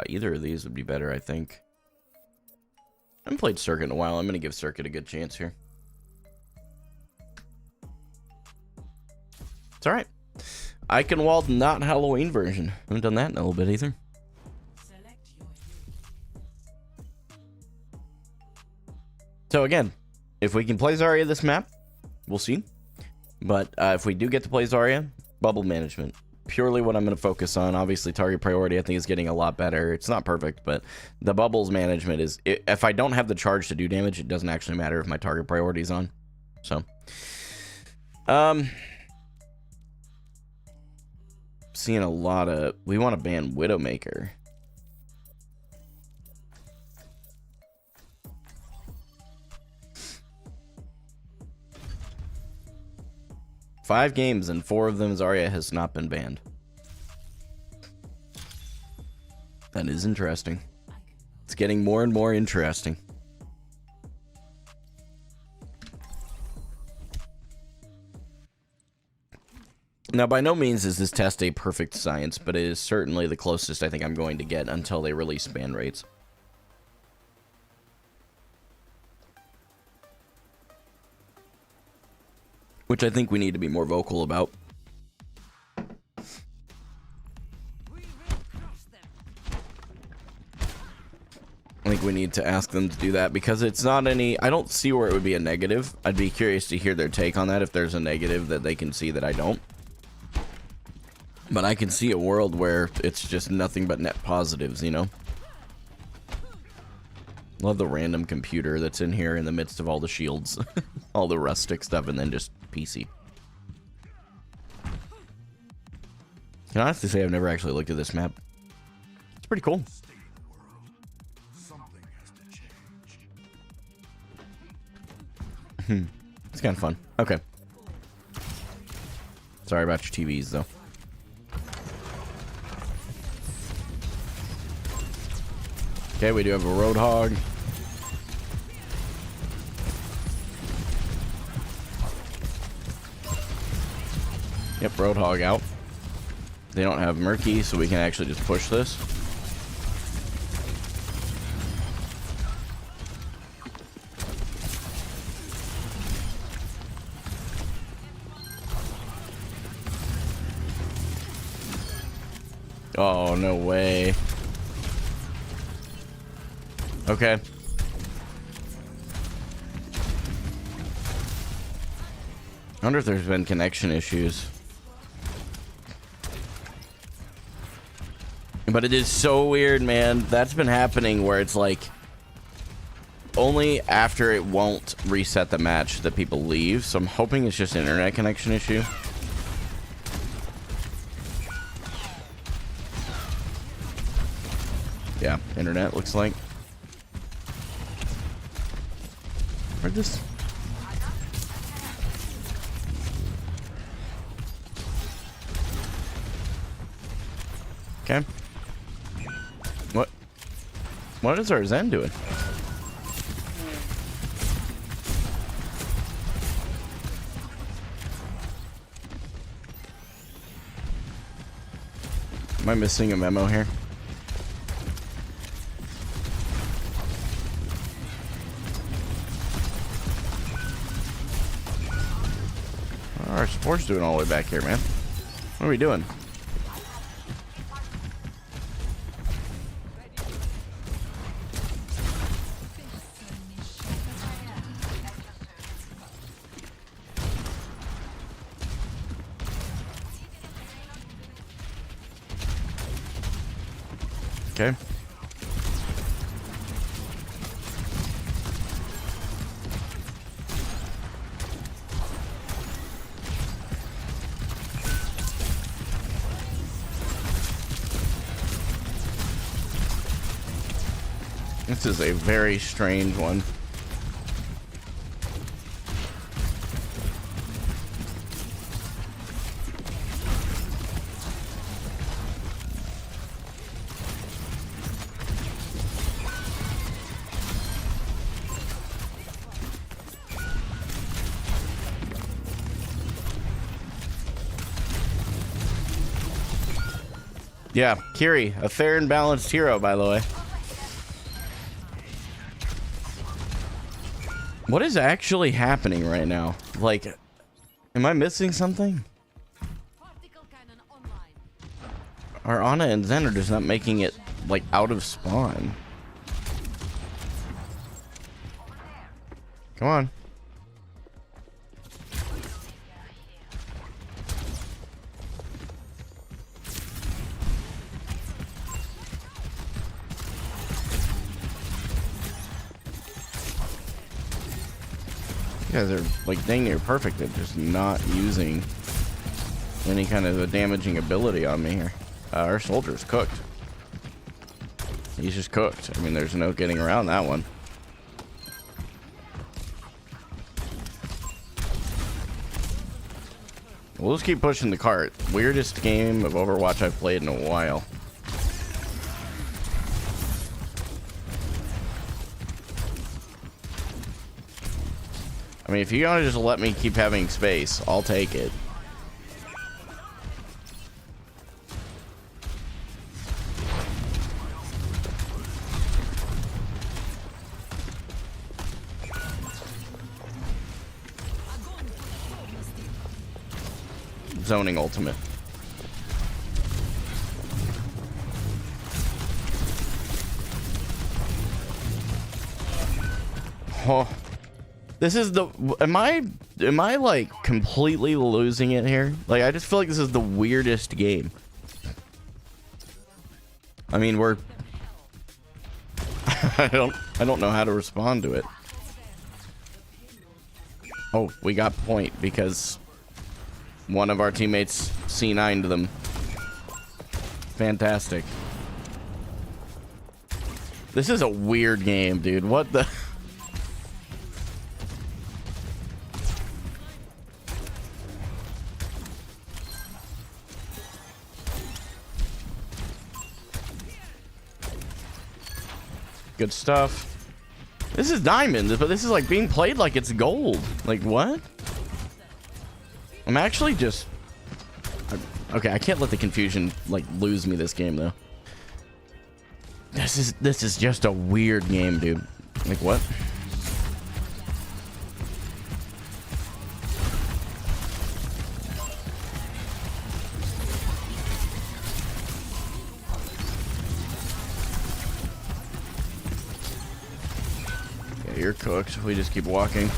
Either of these would be better, I think. I haven't played Circuit in a while. I'm going to give Circuit a good chance here. It's alright. I can waltz not Halloween version. I haven't done that in a little bit either. So again, if we can play Zarya this map, we'll see. But if we do get to play Zarya, bubble management. Purely what I'm going to focus on. Obviously, target priority, I think, is getting a lot better. It's not perfect, but the bubbles management is... If I don't have the charge to do damage, it doesn't actually matter if my target priority is on. So... seeing a lot of... We want to ban Widowmaker. Five games, and 4 of them Zarya has not been banned. That is interesting. It's getting more and more interesting. Now, by no means is this test a perfect science, but it is certainly the closest I think I'm going to get until they release ban rates. Which I think we need to be more vocal about. I think we need to ask them to do that because it's not any... I don't see where it would be a negative. I'd be curious to hear their take on that if there's a negative that they can see that I don't. But I can see a world where it's just nothing but net positives, you know? Love the random computer that's in here in the midst of all the shields. All the rustic stuff, and then just PC. Can I honestly say I've never actually looked at this map? It's pretty cool. It's kind of fun. Okay. Sorry about your TVs, though. Okay, we do have a Roadhog. Yep, Roadhog out. They don't have Murky, so we can actually just push this. Oh, no way. Okay. I wonder if there's been connection issues. But it is so weird, man. That's been happening where it's like only after it won't reset the match that people leave. So I'm hoping it's just an internet connection issue. Yeah, internet looks like. Where'd this... Okay. What is our Zen doing? Am I missing a memo here? Our sport's doing all the way back here, man. What are we doing? Okay. This is a very strange one. Yeah, Kiri, a fair and balanced hero, by the way. What is actually happening right now? Like, am I missing something? Are Ana and Zen are just not making it, like, out of spawn? Come on. You guys are like dang near perfect at just not using any kind of a damaging ability on me here. Our soldier's cooked. He's just cooked. I mean, there's no getting around that one. We'll just keep pushing the cart. Weirdest game of Overwatch I've played in a while. I mean, if you want to just let me keep having space, I'll take it. Zoning ultimate. Oh. This is the... Am I like completely losing it here? Like, I just feel like this is the weirdest game. I mean, we're... I don't know how to respond to it. Oh, we got point because one of our teammates C9'd them. Fantastic. This is a weird game, dude. What the... Good stuff. This is diamonds, but this is like being played like it's gold. Like what? I'm actually just... Okay, I can't let the confusion like lose me this game though. This is just a weird game, dude. Like what? You're cooked. We just keep walking.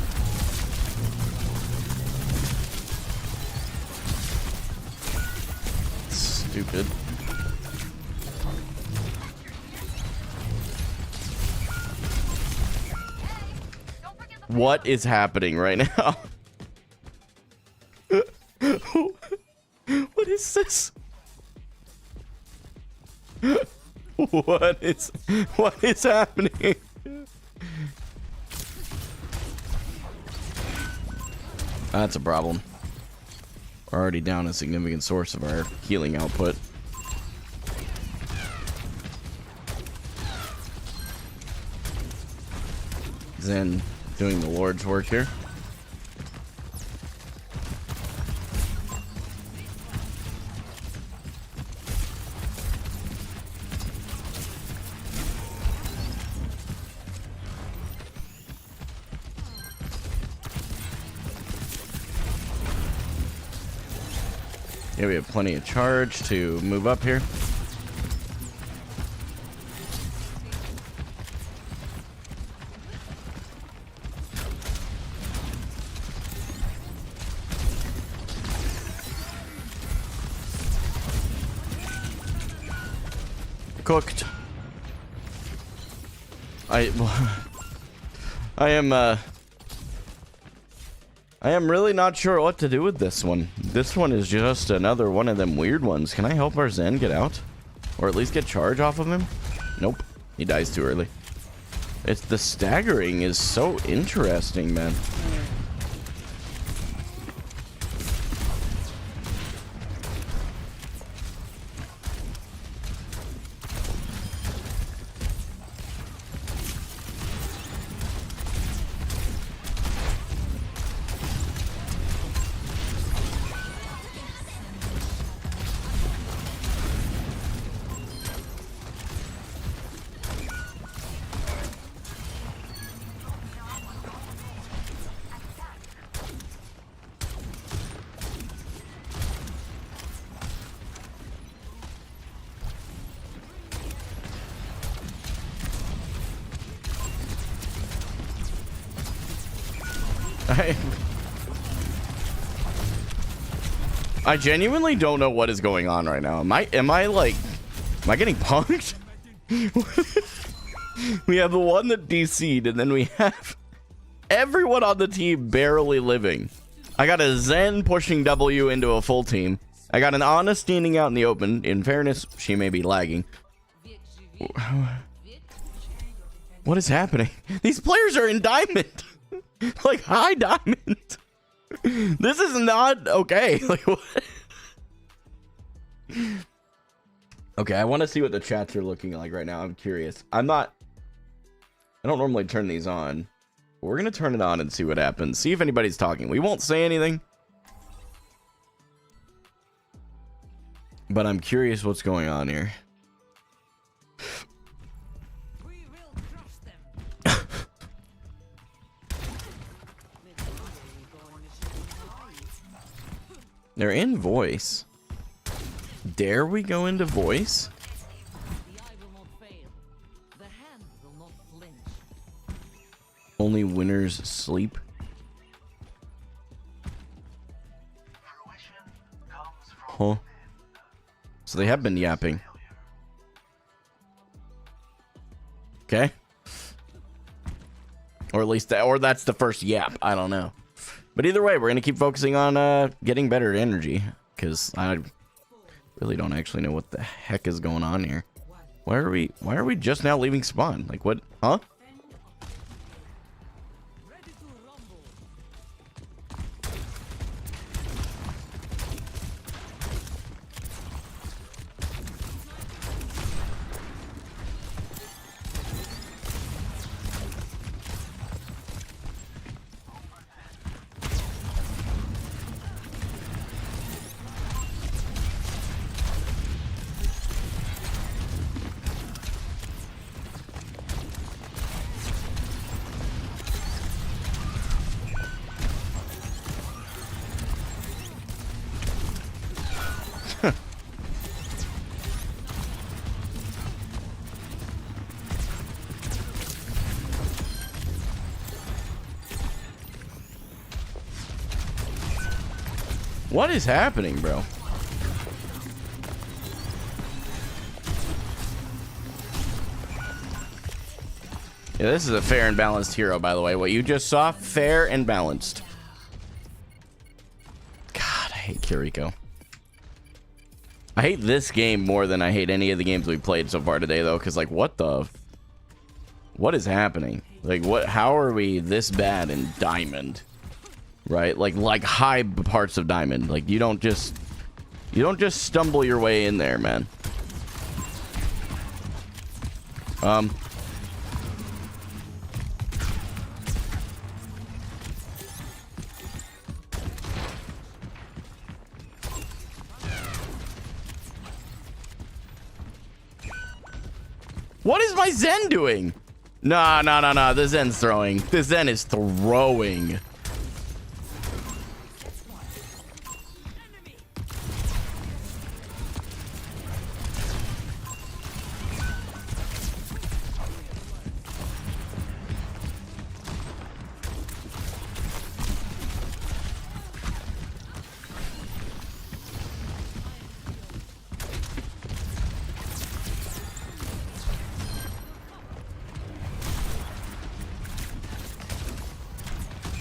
Stupid. What is happening right now? What is this? What is happening? That's a problem. We're already down a significant source of our healing output. Zen doing the Lord's work here. Yeah, we have plenty of charge to move up here. Cooked. I am really not sure what to do with this one. This one is just another one of them weird ones. Can I help our Zen get out? Or at least get charge off of him? Nope. He dies too early. It's the staggering is so interesting, man. I genuinely don't know what is going on right now. Am I getting punked? We have the one that DC'd, and then we have everyone on the team barely living. I got a Zen pushing W into a full team. I got an Ana standing out in the open. In fairness, she may be lagging. What is happening? These players are in diamond. Like high diamond. This is not okay. Like what? Okay, I want to see what the chats are looking like right now. I'm curious. I don't normally turn these on. We're going to turn it on and see what happens. See if anybody's talking. We won't say anything. But I'm curious what's going on here. We will crush them. They're in voice. Dare we go into voice? The eye will not fail. The hand will not flinch. Only winners sleep. Huh. So they have been yapping. Okay. Or at least that's the first yap. I don't know. But either way, we're going to keep focusing on getting better energy. Because I really don't actually know what the heck is going on here. Why are we just now leaving spawn? Like what? Huh? Ready to rumble. What is happening, bro? Yeah, this is a fair and balanced hero, by the way. What you just saw, fair and balanced. God, I hate Kiriko. I hate this game more than I hate any of the games we've played so far today, though, because, like, what is happening? Like, how are we this bad in Diamond? Right? Like high parts of Diamond. Like, you don't just stumble your way in there, man. What is my Zen doing? Nah. The Zen's throwing. The Zen is throwing.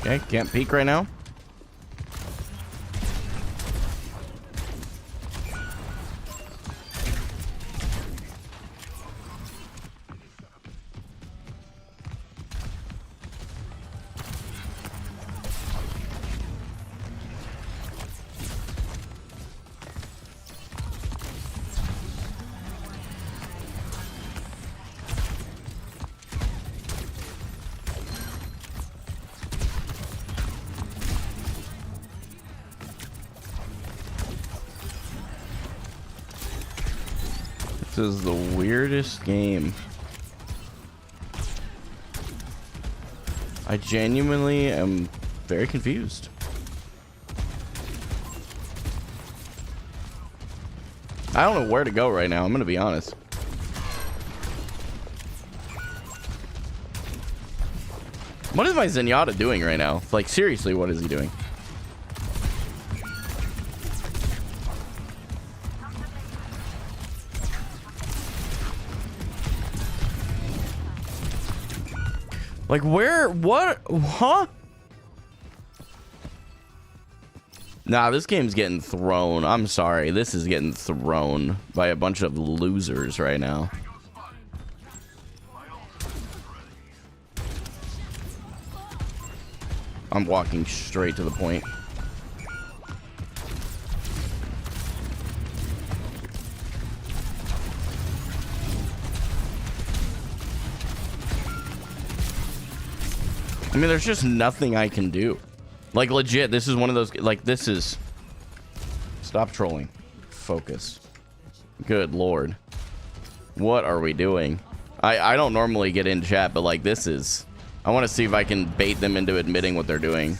Okay, can't peek right now. This is the weirdest game. I genuinely am very confused. I don't know where to go right now, I'm gonna be honest. What is my Zenyatta doing right now? Like, seriously, what is he doing? Like, where? What? Huh? Nah, this game's getting thrown. I'm sorry. This is getting thrown by a bunch of losers right now. I'm walking straight to the point. I mean, there's just nothing I can do. Like, legit, this is one of those, like, this is... Stop trolling. Focus. Good lord. What are we doing? I don't normally get in chat, but, like, this is... I want to see if I can bait them into admitting what they're doing.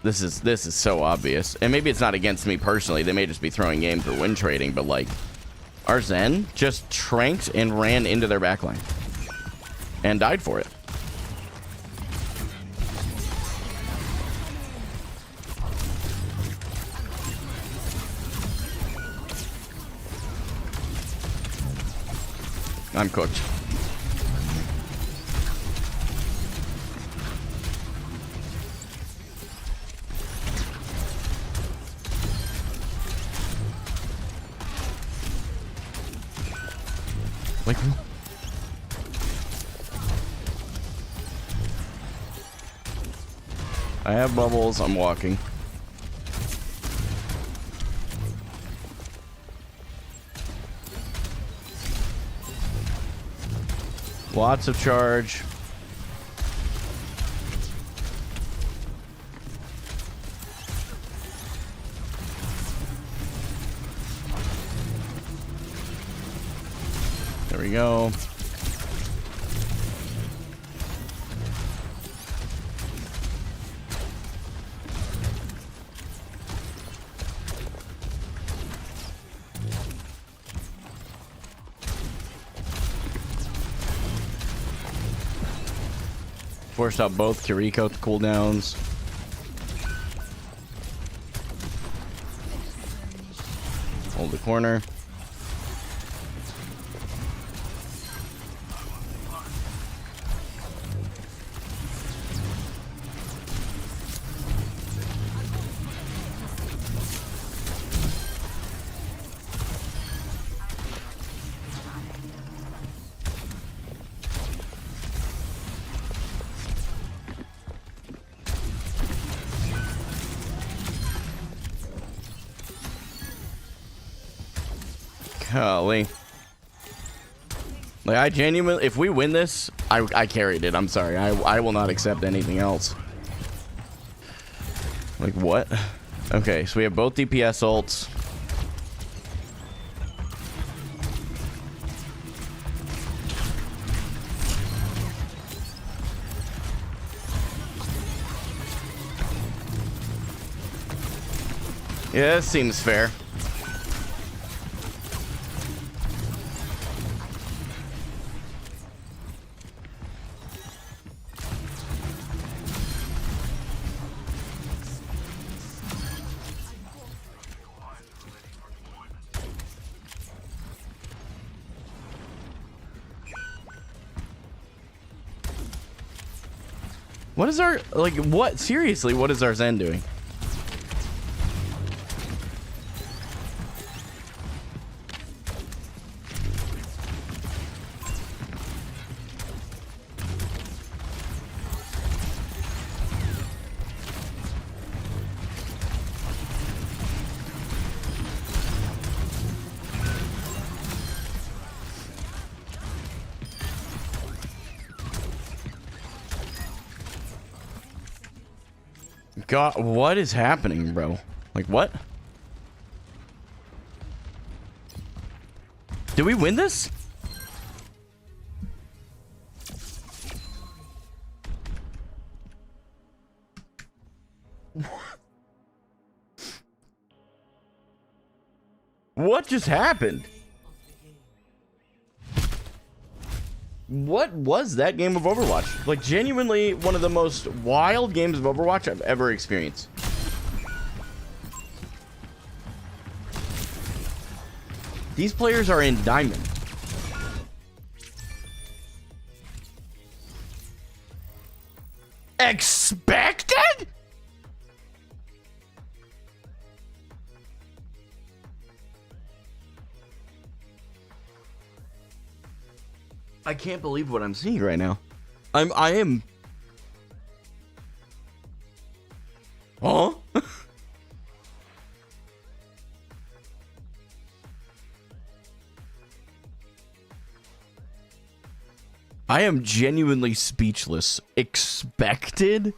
This is so obvious. And maybe it's not against me personally. They may just be throwing game for win trading, but, like... Our Zen just tranked and ran into their backline. And died for it. I'm cooked. Like, I have bubbles. I'm walking. Lots of charge. There we go. Forced out both Kiriko cooldowns. Hold the corner. Golly. Like, I genuinely, if we win this, I carried it. I'm sorry. I will not accept anything else. Like, what? Okay, so we have both DPS ults. Yeah, that seems fair. What is our, like, what? Seriously, what is our Zen doing? God, what is happening, bro? Like, what? Did we win this? What just happened? What was that game of Overwatch? Like, genuinely one of the most wild games of Overwatch I've ever experienced. These players are in Diamond. Expected? I can't believe what I'm seeing right now. I am. Huh? I am genuinely speechless. Expected?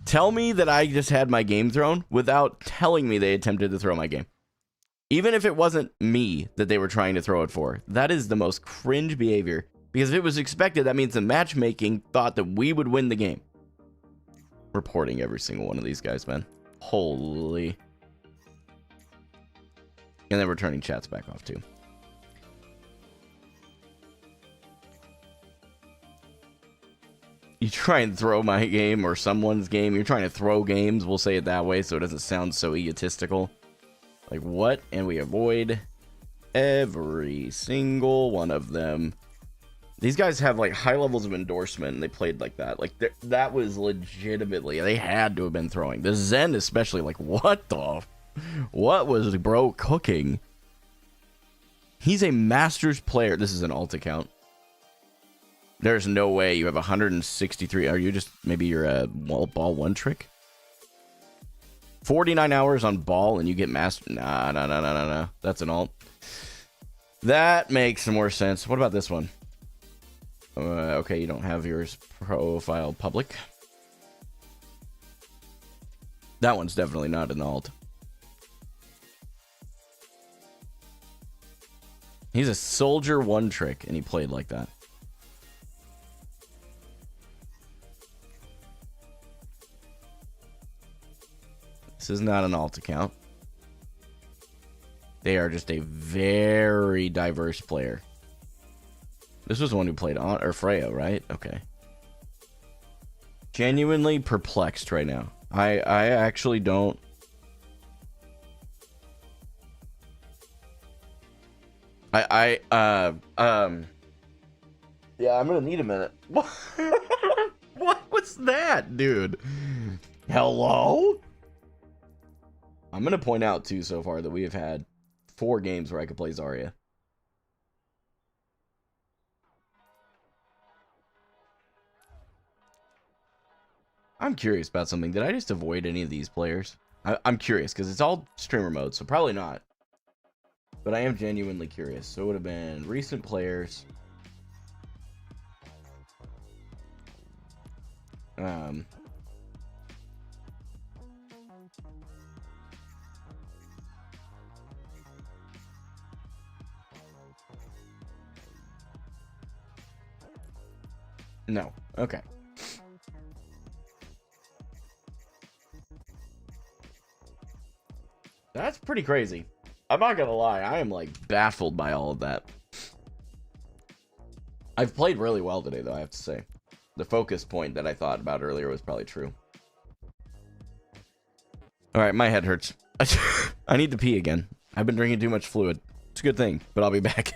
Tell me that I just had my game thrown without telling me they attempted to throw my game. Even if it wasn't me that they were trying to throw it for. That is the most cringe behavior. Because if it was expected, that means the matchmaking thought that we would win the game. Reporting every single one of these guys, man. Holy. And then we're turning chats back off, too. You try and throw my game or someone's game. You're trying to throw games. We'll say it that way so it doesn't sound so egotistical. Like, what? And we avoid every single one of them. These guys have, like, high levels of endorsement, and they played like that. Like, that was legitimately... They had to have been throwing. The Zen especially, like, what the... What was bro cooking? He's a Masters player. This is an alt account. There's no way you have 163... Are you just... Maybe you're a ball one trick? 49 hours on ball and you get master. Nah. That's an alt. That makes more sense. What about this one? Okay, you don't have yours profile public. That one's definitely not an alt. He's a soldier one trick and he played like that. This is not an alt account. They are just a very diverse player. This was the one who played on or Freya, right? Okay. Genuinely perplexed right now. I actually don't. Yeah, I'm gonna need a minute. What was that, dude? Hello? I'm going to point out, too, so far that we have had 4 games where I could play Zarya. I'm curious about something. Did I just avoid any of these players? I'm curious, because it's all streamer mode, so probably not. But I am genuinely curious. So it would have been recent players. No. Okay. That's pretty crazy. I'm not gonna lie. I am, like, baffled by all of that. I've played really well today, though, I have to say. The focus point that I thought about earlier was probably true. Alright, my head hurts. I need to pee again. I've been drinking too much fluid. It's a good thing, but I'll be back.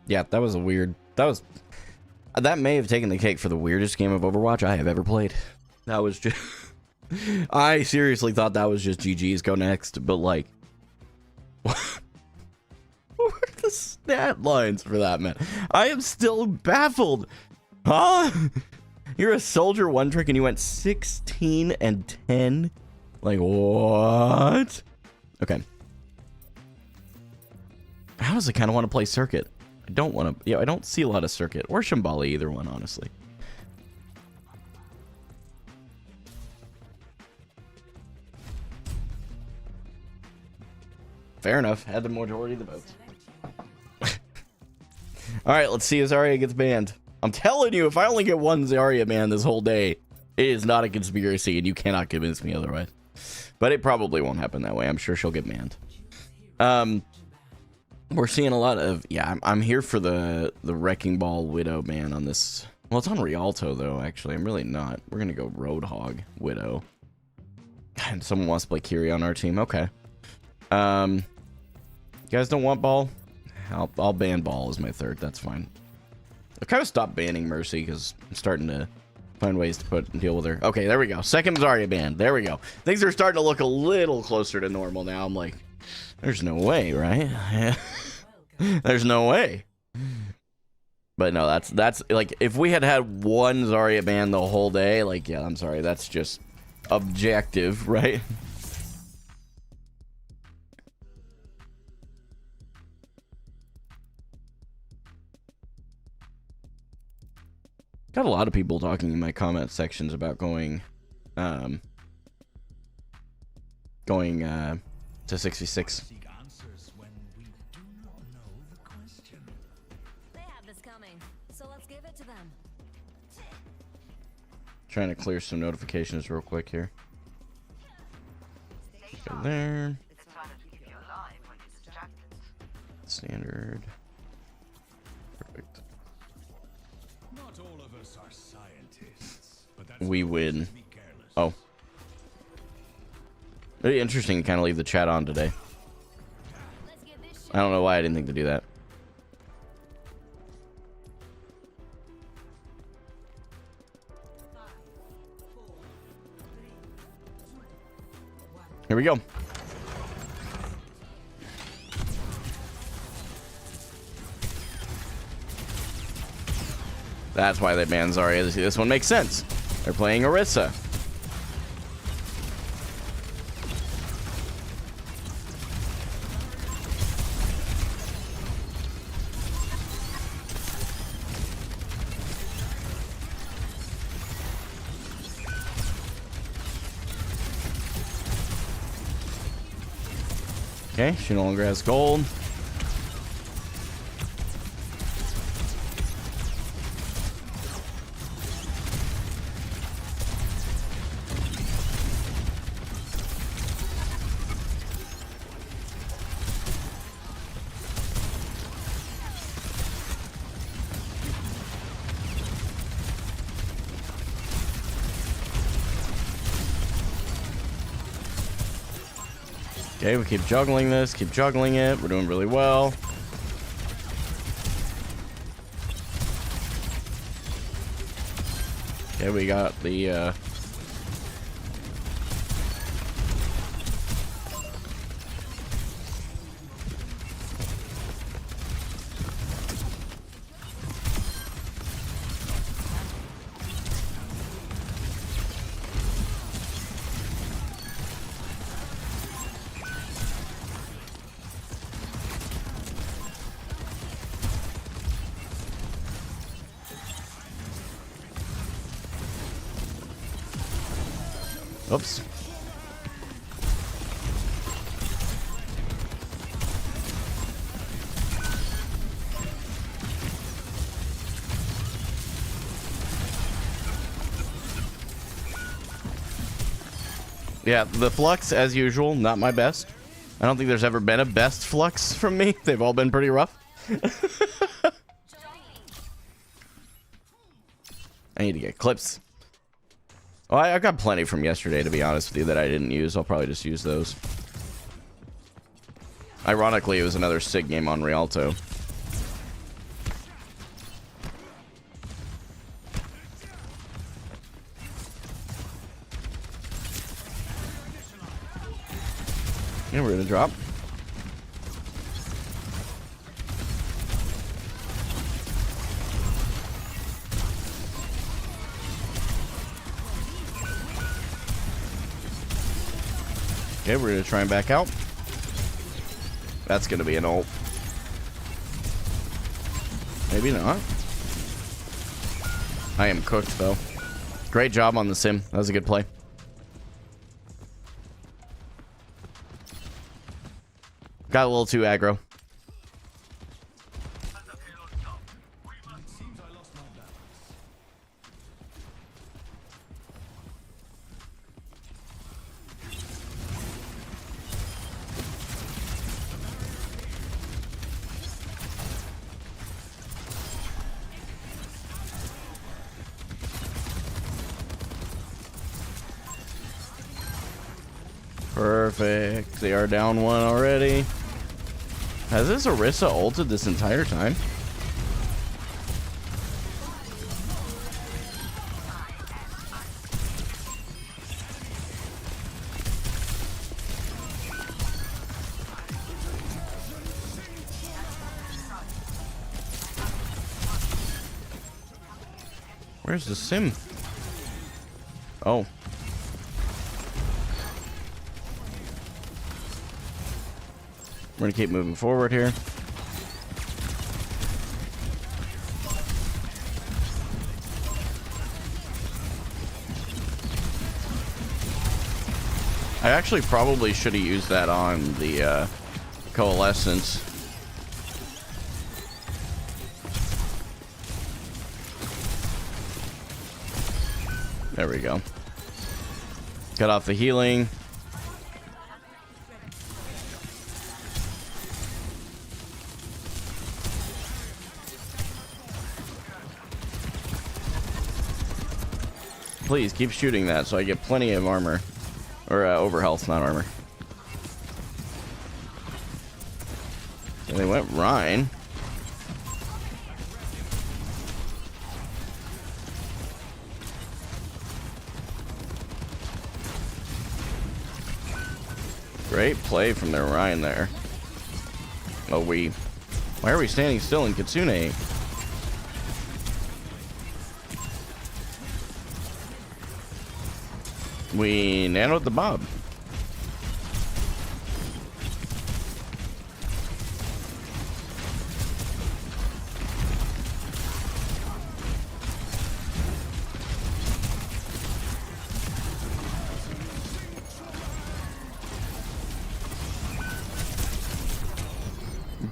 Yeah, that was a weird. That may have taken the cake for the weirdest game of Overwatch I have ever played. That was just. I seriously thought that was just GG's go next, but like. What are the stat lines for that, man? I am still baffled. Huh? You're a soldier one trick and you went 16 and 10? Like, what? Okay. I honestly kind of want to play Circuit. I don't want to... Yeah, I don't see a lot of Circuit. Or Shambali, either one, honestly. Fair enough. Had the majority of the votes. Alright, let's see if Zarya gets banned. I'm telling you, if I only get one Zarya ban this whole day, it is not a conspiracy, and you cannot convince me otherwise. But it probably won't happen that way. I'm sure she'll get banned. We're seeing a lot of... Yeah, I'm here for the Wrecking Ball Widow ban on this. Well, it's on Rialto, though, actually. I'm really not. We're going to go Roadhog Widow. And someone wants to play Kiri on our team. Okay. You guys don't want Ball? I'll ban Ball as my third. That's fine. I've kind of stopped banning Mercy because I'm starting to find ways to deal with her. Okay, there we go. Second Zarya ban. There we go. Things are starting to look a little closer to normal now. I'm like, there's no way, right? There's no way. But no, that's like, if we had one Zarya ban the whole day, like, yeah, I'm sorry. That's just objective, right? Got a lot of people talking in my comment sections about going to 66. They have this coming, so let's give it to them. Trying to clear some notifications real quick here. Go there. Standard. Perfect. Not all of us are scientists, but that's We win. Oh. Very interesting to kind of leave the chat on today. Let's get this I don't know why I didn't think to do that. Here we go. That's why they banned Zarya. This one makes sense. They're playing Orisa. Okay, she no longer has gold. Okay, we keep juggling this, keep juggling it. We're doing really well. Okay, we got the oops. Yeah, the flux, as usual, not my best. I don't think there's ever been a best flux from me. They've all been pretty rough. I need to get clips. Oh, I've got plenty from yesterday, to be honest with you, that I didn't use. I'll probably just use those. Ironically, it was another SIG game on Rialto. Yeah, we're gonna drop. Okay, we're gonna try and back out. That's gonna be an ult. Maybe not. I am cooked though. Great job on the sim. That was a good play. Got a little too aggro. Seems I lost my balance. Perfect. They are down one already. Has this Orisa ulted this entire time? Where's the sim? Oh. We're gonna keep moving forward here. I actually probably should have used that on the Coalescence. There we go. Cut off the healing. Please keep shooting that so I get plenty of armor. Or over health, not armor. And they went Rhine. Great play from their Rhine there. Oh, why are we standing still in Kitsune? We nanoed the Bob.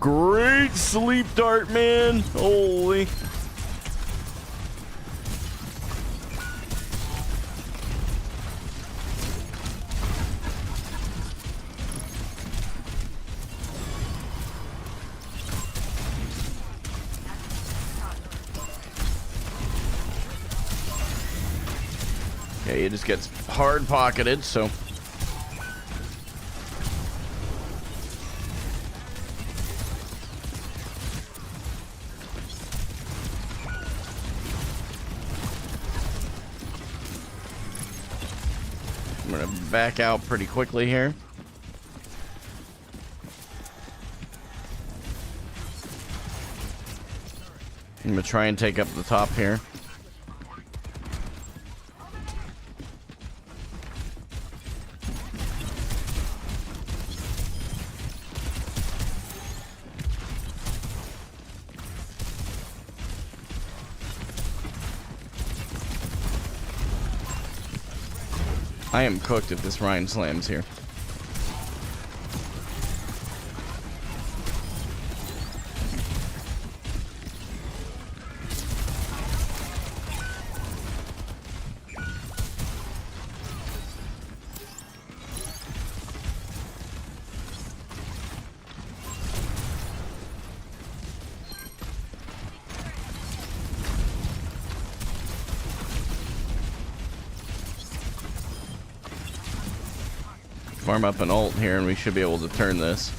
Great sleep dart, man. Holy. Okay, it just gets hard pocketed, so. I'm gonna back out pretty quickly here. I'm gonna try and take up the top here. I am cooked if this Rhine slams here. Farm up an ult here and we should be able to turn this.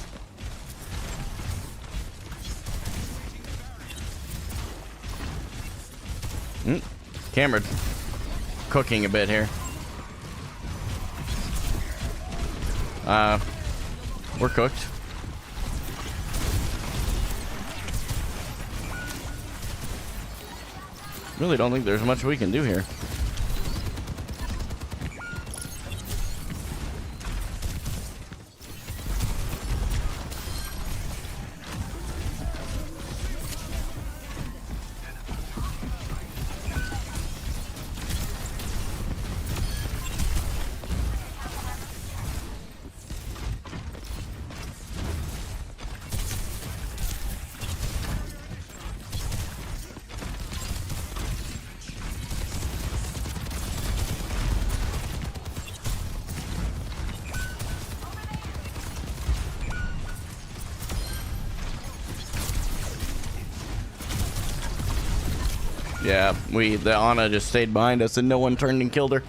Cameron cooking a bit here. We're cooked. Really don't think there's much we can do here. Yeah, the Ana just stayed behind us and no one turned and killed her.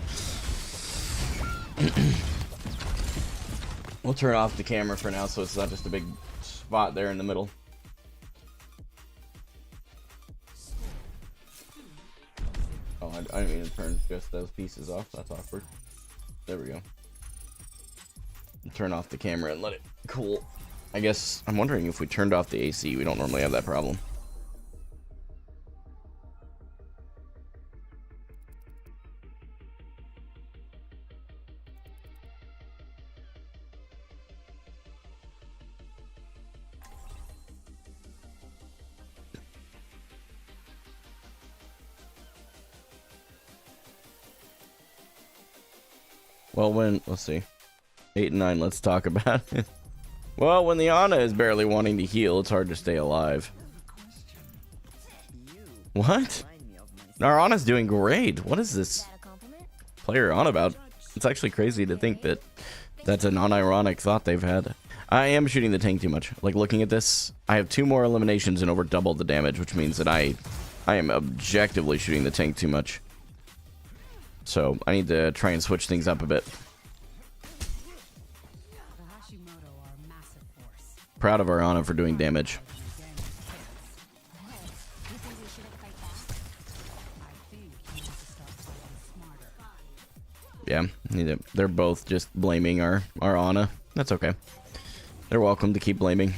We'll turn off the camera for now so it's not just a big spot there in the middle. Oh, I didn't mean to turn just those pieces off. That's awkward. There we go. Turn off the camera and let it cool. I guess I'm wondering if we turned off the AC. We don't normally have that problem. Well, let's see. 8 and 9, let's talk about it. Well, when the Ana is barely wanting to heal, it's hard to stay alive. What? Our Ana's doing great. What is this player on about? It's actually crazy to think that that's an unironic thought they've had. I am shooting the tank too much. Like, looking at this, I have 2 more eliminations and over double the damage, which means that I am objectively shooting the tank too much. So I need to try and switch things up a bit. Proud of our Ana for doing damage. Yeah, they're both just blaming our Ana. That's okay. They're welcome to keep blaming.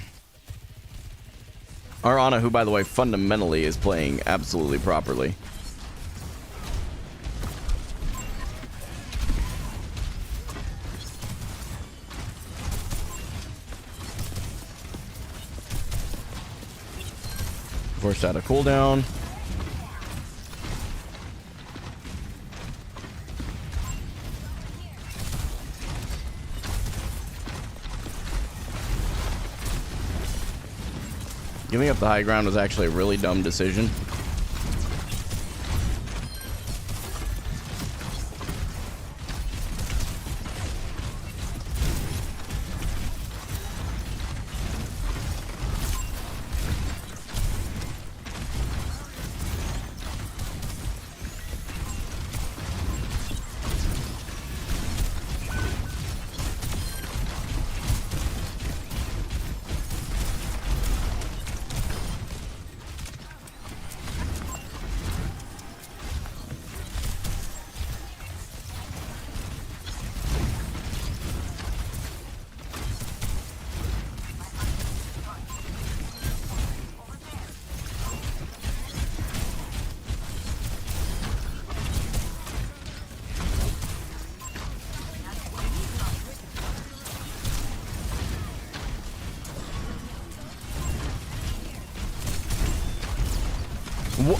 Our Ana, who by the way fundamentally is playing absolutely properly. Forced out a cooldown. Giving up the high ground was actually a really dumb decision.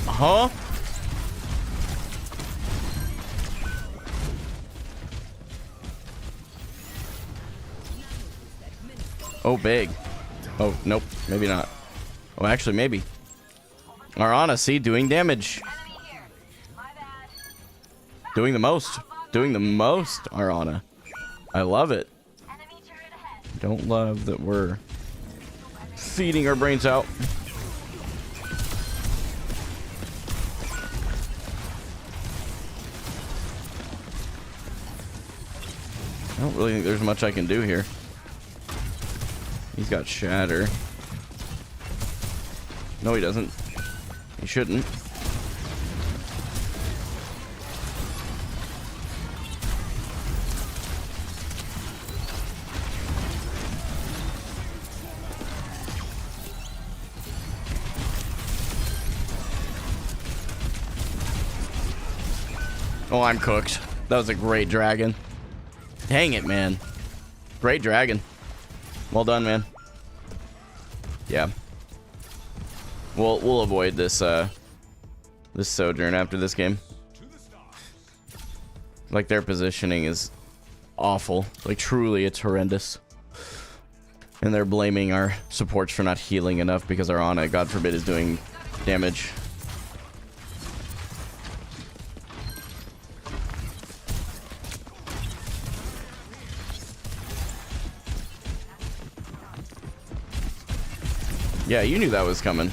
Huh? Oh, big. Oh, nope. Maybe not. Oh, actually, maybe. Our Ana, see, doing damage. Doing the most. Doing the most, our Ana. I love it. Don't love that we're feeding our brains out. I don't really think there's much I can do here. He's got shatter. No, he doesn't. He shouldn't. Oh, I'm cooked. That was a great dragon. Dang it, man. Great dragon. Well done, man. Yeah. We'll avoid this this sojourn after this game. Like, their positioning is awful. Like, truly, it's horrendous. And they're blaming our supports for not healing enough because our Ana, God forbid, is doing damage. Yeah, you knew that was coming.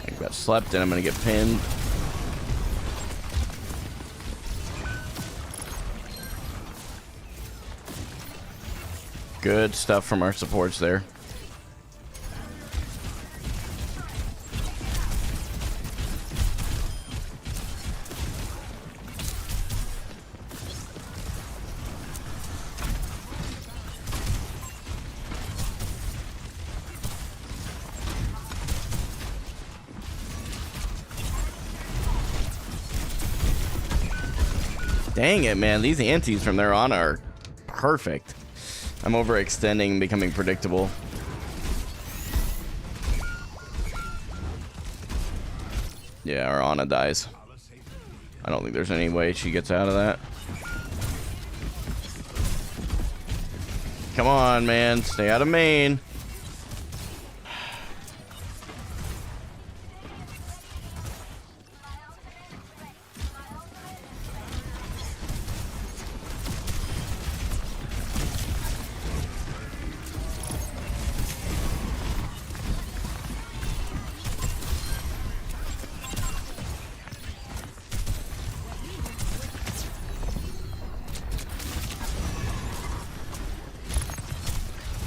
I got slept and I'm gonna get pinned. Good stuff from our supports there. Dang it, man. These antis from there on are perfect. I'm overextending, becoming predictable. Yeah, our Ana dies. I don't think there's any way she gets out of that. Come on, man. Stay out of main.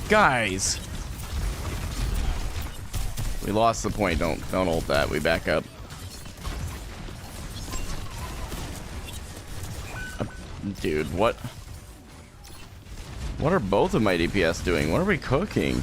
Guys, we lost the point. Don't hold that. We back up. Dude, what are both of my DPS doing? What are we cooking?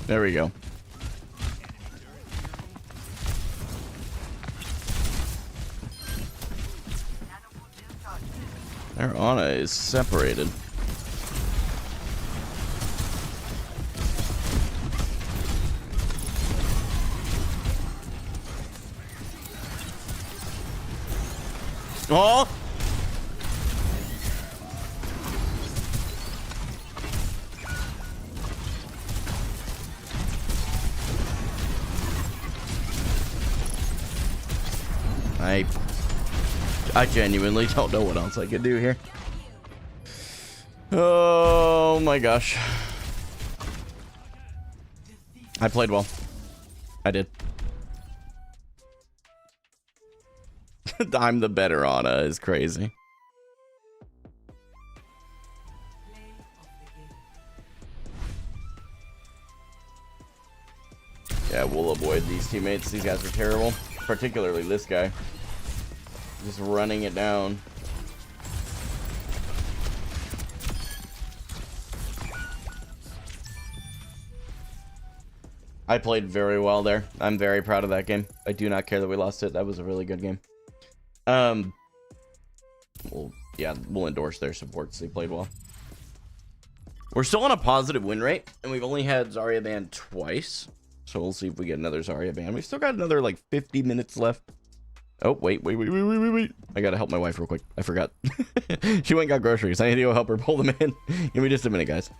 There we go. Their Ana is separated. Oh! I genuinely don't know what else I could do here. Oh my gosh. I played well. I did. I'm the better Ana is crazy. Yeah, we'll avoid these teammates. These guys are terrible. Particularly this guy. Just running it down. I played very well there. I'm very proud of that game. I do not care that we lost it. That was a really good game. Well, yeah, we'll endorse their supports. They played well. We're still on a positive win rate, and we've only had Zarya banned twice. So we'll see if we get another Zarya ban. We've still got another like 50 minutes left. Oh, wait. I gotta help my wife real quick. I forgot. She went and got groceries. I need to go help her pull them in. Give me just a minute, guys.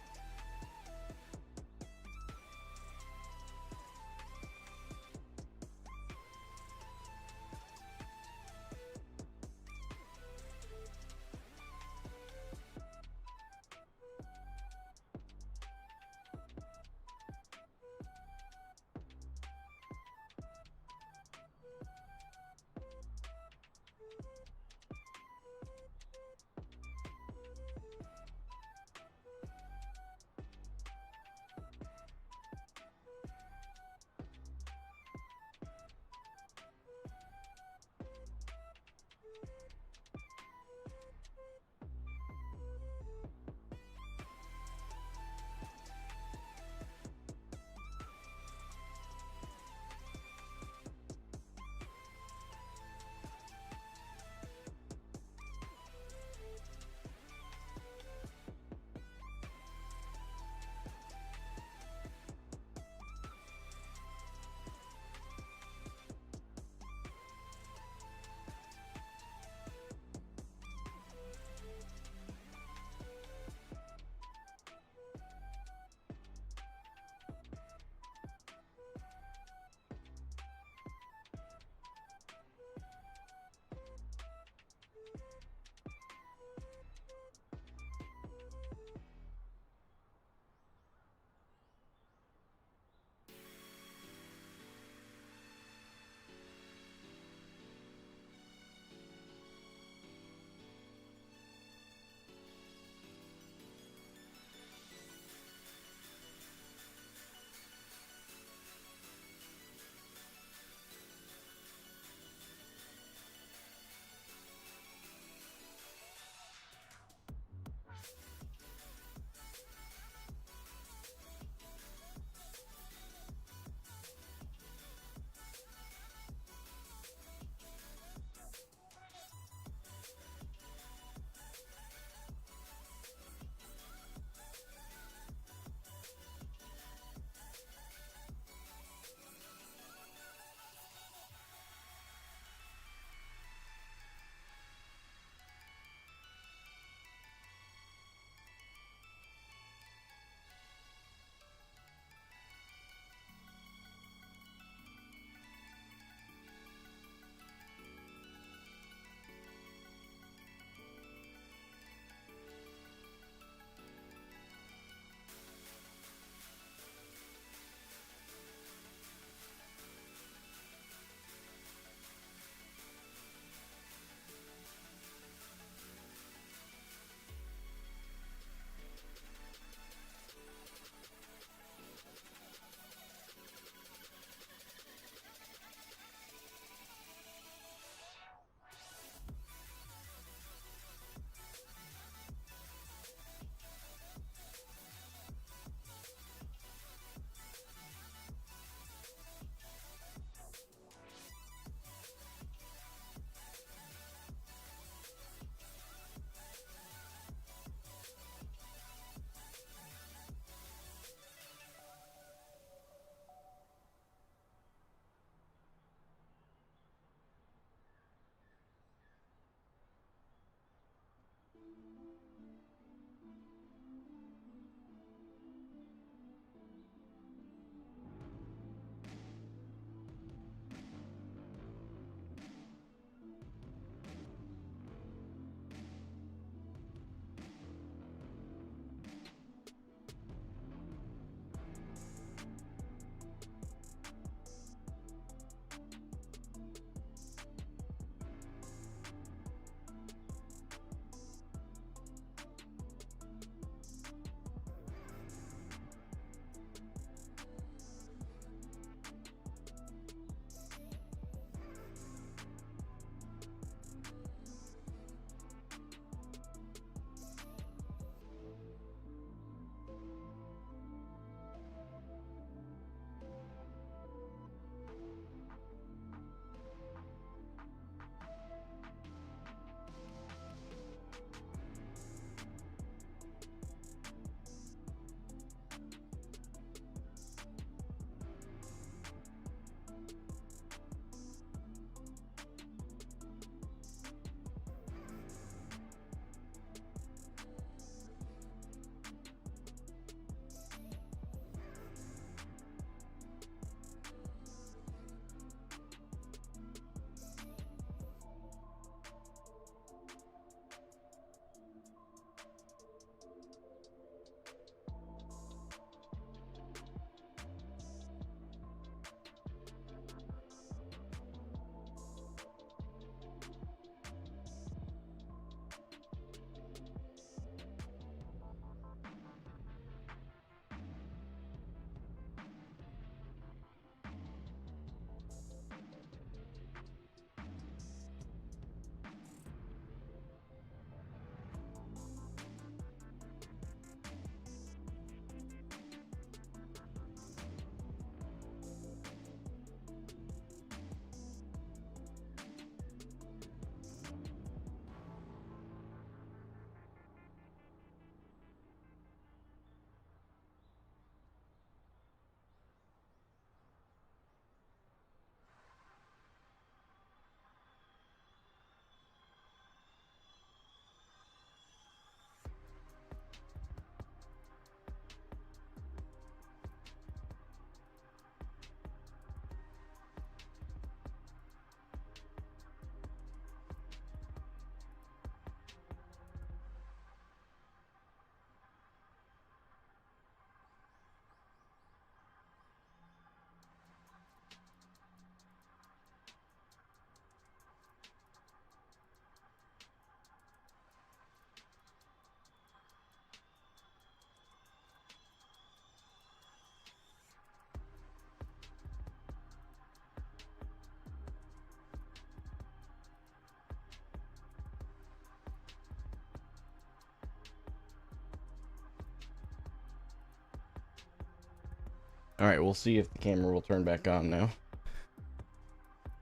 Alright, we'll see if the camera will turn back on now.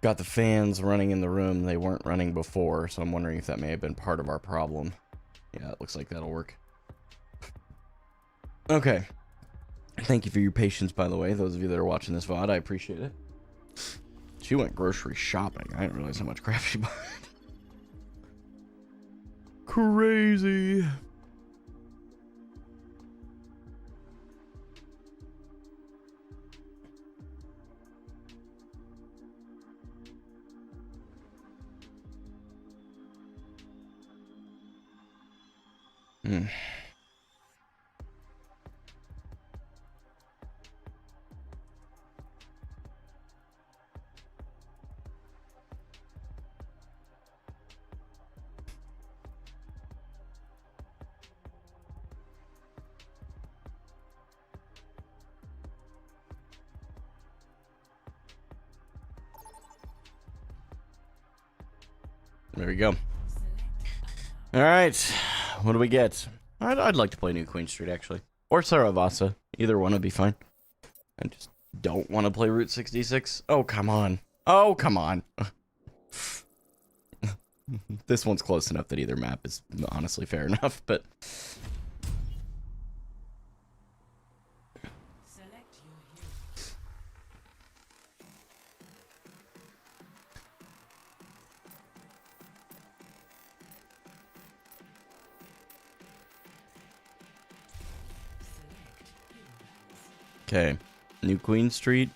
Got the fans running in the room. They weren't running before, so I'm wondering if that may have been part of our problem. Yeah, it looks like that'll work. Okay. Thank you for your patience, by the way. Those of you that are watching this VOD, I appreciate it. She went grocery shopping. I didn't realize how much crap she bought. Crazy. There we go. All right, what do we get? I'd like to play New Queen Street, actually. Or Saravasa. Either one would be fine. I just don't want to play Route 66. Oh, come on. Oh, come on. This one's close enough that either map is honestly fair enough, but... Okay, New Queen Street.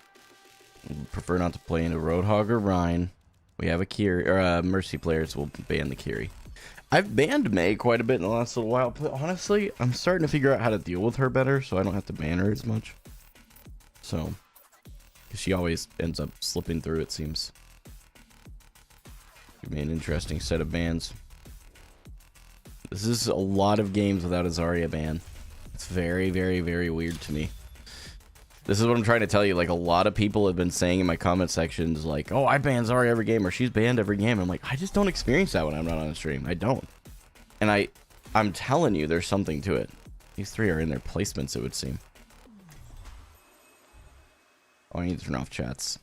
Prefer not to play into Roadhog or Rhine. We have a Kiri, or Mercy players will ban the Kiri. I've banned May quite a bit in the last little while, but honestly, I'm starting to figure out how to deal with her better, so I don't have to ban her as much. So, because she always ends up slipping through, it seems. Give me an interesting set of bans. This is a lot of games without a Zarya ban. It's very, very, very weird to me. This is what I'm trying to tell you. Like, a lot of people have been saying in my comment sections, like, oh, I ban Zarya every game, or she's banned every game. I'm like, I just don't experience that when I'm not on a stream. I don't. And I'm telling you, there's something to it. These three are in their placements, it would seem. Oh, I need to turn off chats.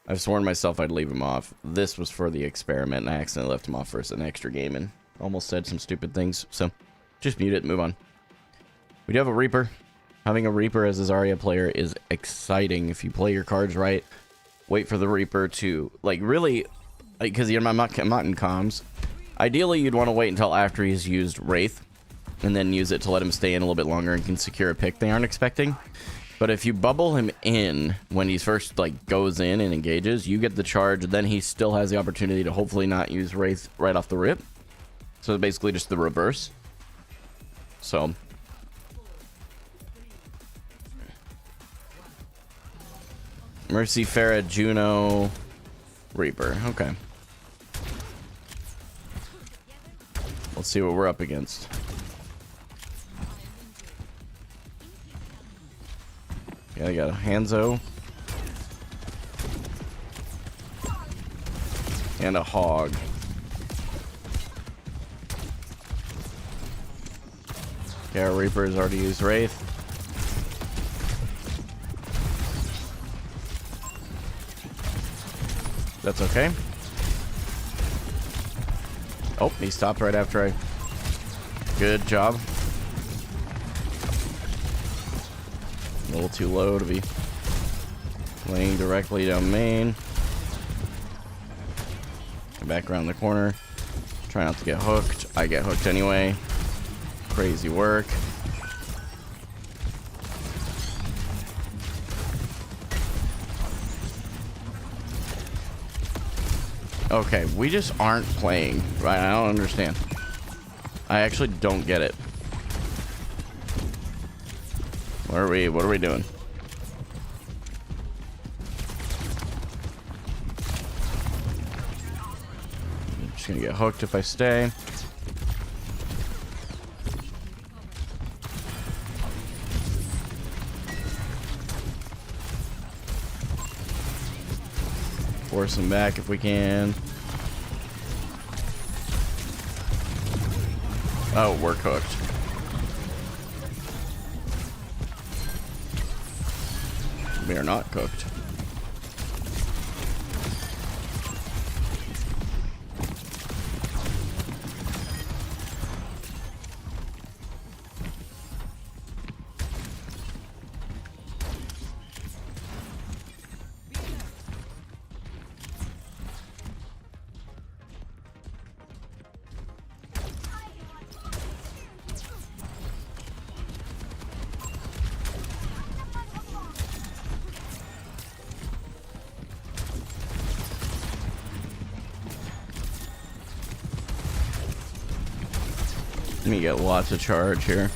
I've sworn myself I'd leave them off. This was for the experiment, and I accidentally left them off for an extra game, and almost said some stupid things. So, just mute it and move on. We do have a Reaper. Having a Reaper as a Zarya player is exciting if you play your cards right. Wait for the Reaper to, like, really, because I'm not in comms. Ideally, you'd want to wait until after he's used Wraith, and then use it to let him stay in a little bit longer and can secure a pick they aren't expecting. But if you bubble him in when he first, like, goes in and engages, you get the charge, then he still has the opportunity to hopefully not use Wraith right off the rip. So basically just the reverse. So... Mercy, Pharah, Juno, Reaper. Okay. Let's see what we're up against. Yeah, I got a Hanzo. And a Hog. Okay, our Reaper has already used Wraith. That's okay. Oh, he stopped right after I... Good job. A little too low to be laying directly down main. Come back around the corner. Try not to get hooked. I get hooked anyway. Crazy work. Okay, we just aren't playing, right? I don't understand. I actually don't get it. What are we doing? I'm just gonna get hooked if I stay. Force him back if we can. Oh, we're cooked. We are not cooked. Let me get lots of charge here.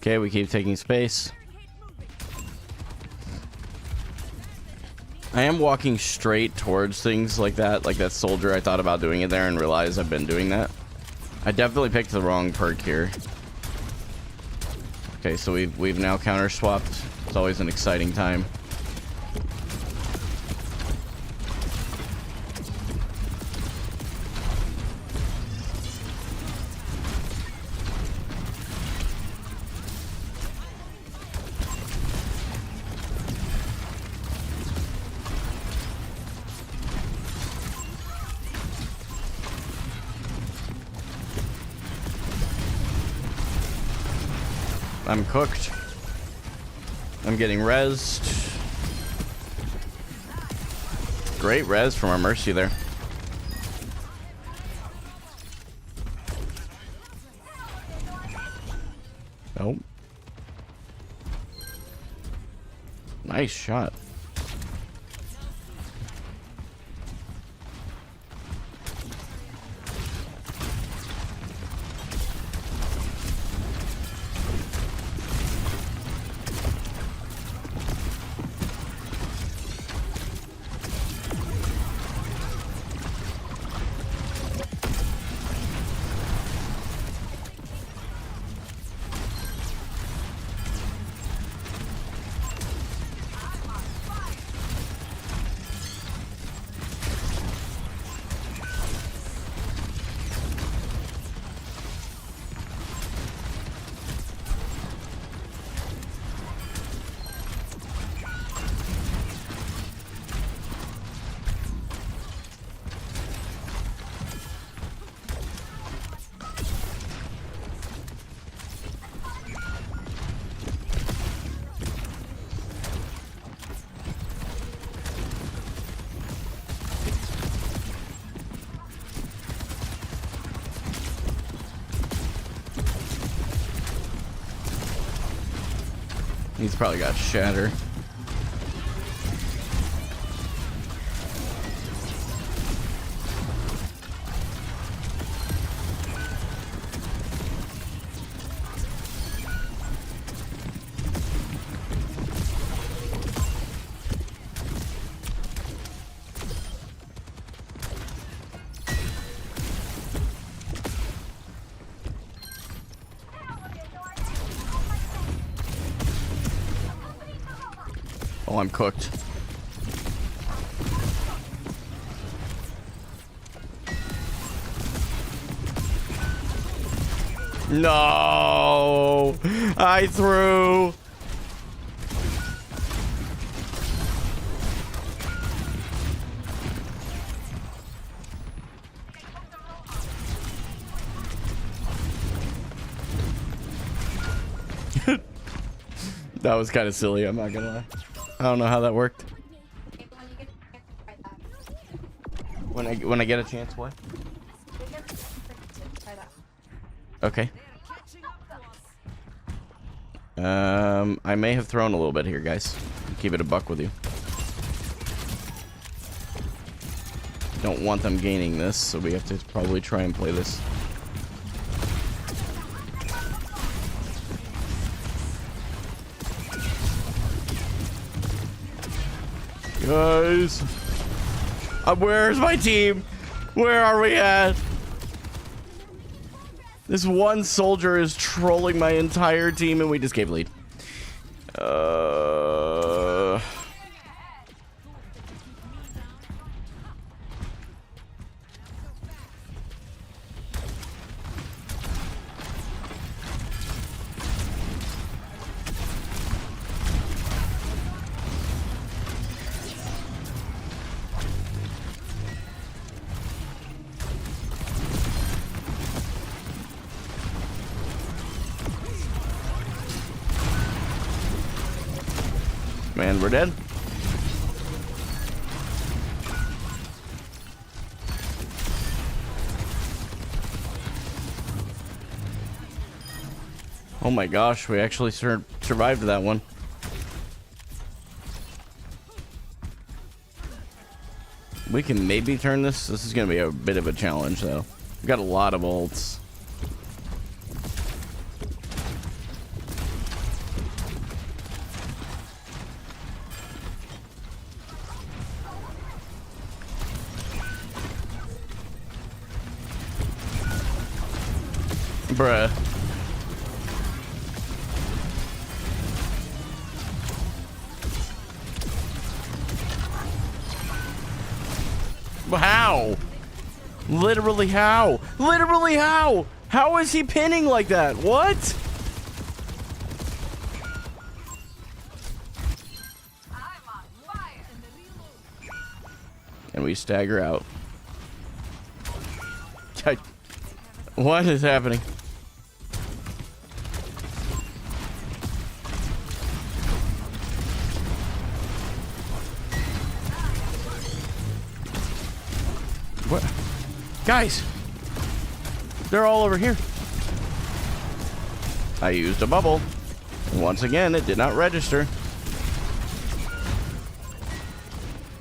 Okay, we keep taking space. I am walking straight towards things like that soldier. I thought about doing it there and realized I've been doing that. I definitely picked the wrong perk here. Okay, so we've now counter swapped. It's always an exciting time. I'm cooked. I'm getting rezzed. Great res from our Mercy there. Oh. Nice shot. He's probably got shatter. Oh, I'm cooked. No, I threw. That was kind of silly, I'm not gonna lie. I don't know how that worked. When I get a chance, what? Okay. I may have thrown a little bit here, guys. Keep it a buck with you. Don't want them gaining this, so we have to probably try and play this. Guys. Where's my team? Where are we at? This one soldier is trolling my entire team, and we just gave lead. Man, we're dead. Oh my gosh, we actually survived that one. We can maybe turn this. This is going to be a bit of a challenge, though. We've got a lot of ults. Bruh. How? Literally how? Literally how? How is he pinning like that? What? And we stagger out. What is happening? What? Guys, they're all over here. I used a bubble. And once again, it did not register.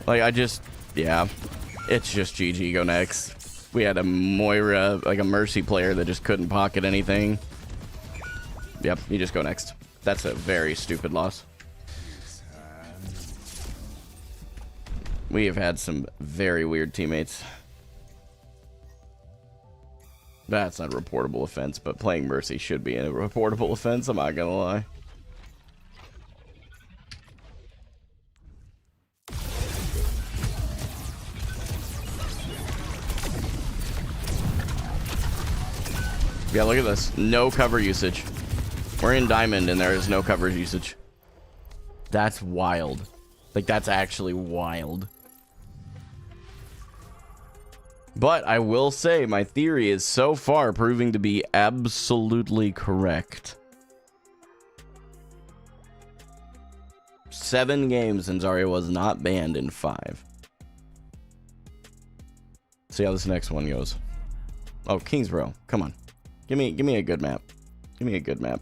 Like, yeah, it's just GG, go next. We had a Moira, like a Mercy player that just couldn't pocket anything. Yep, you just go next. That's a very stupid loss. We have had some very weird teammates. That's not a reportable offense, but playing Mercy should be a reportable offense, I'm not gonna lie. Yeah, look at this. No cover usage. We're in Diamond and there is no cover usage. That's wild. Like, that's actually wild. But I will say, my theory is so far proving to be absolutely correct. 7 games and Zarya was not banned in 5. See how this next one goes. Oh, Kingsborough. Come on. Give me a good map. Give me a good map.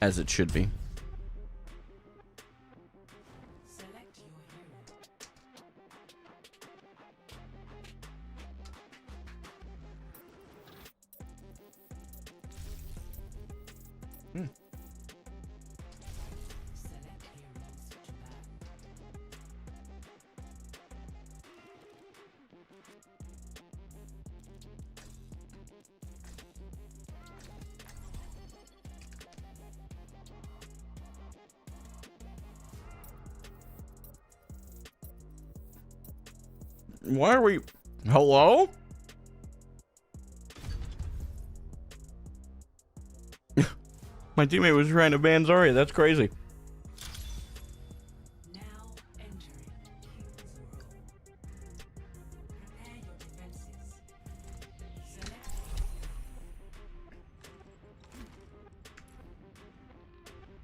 As it should be. Select your hero. Select heroes to battle. Why are we... Hello? My teammate was trying to ban Zarya. That's crazy. Now entering King's Row. Prepare your defenses. Select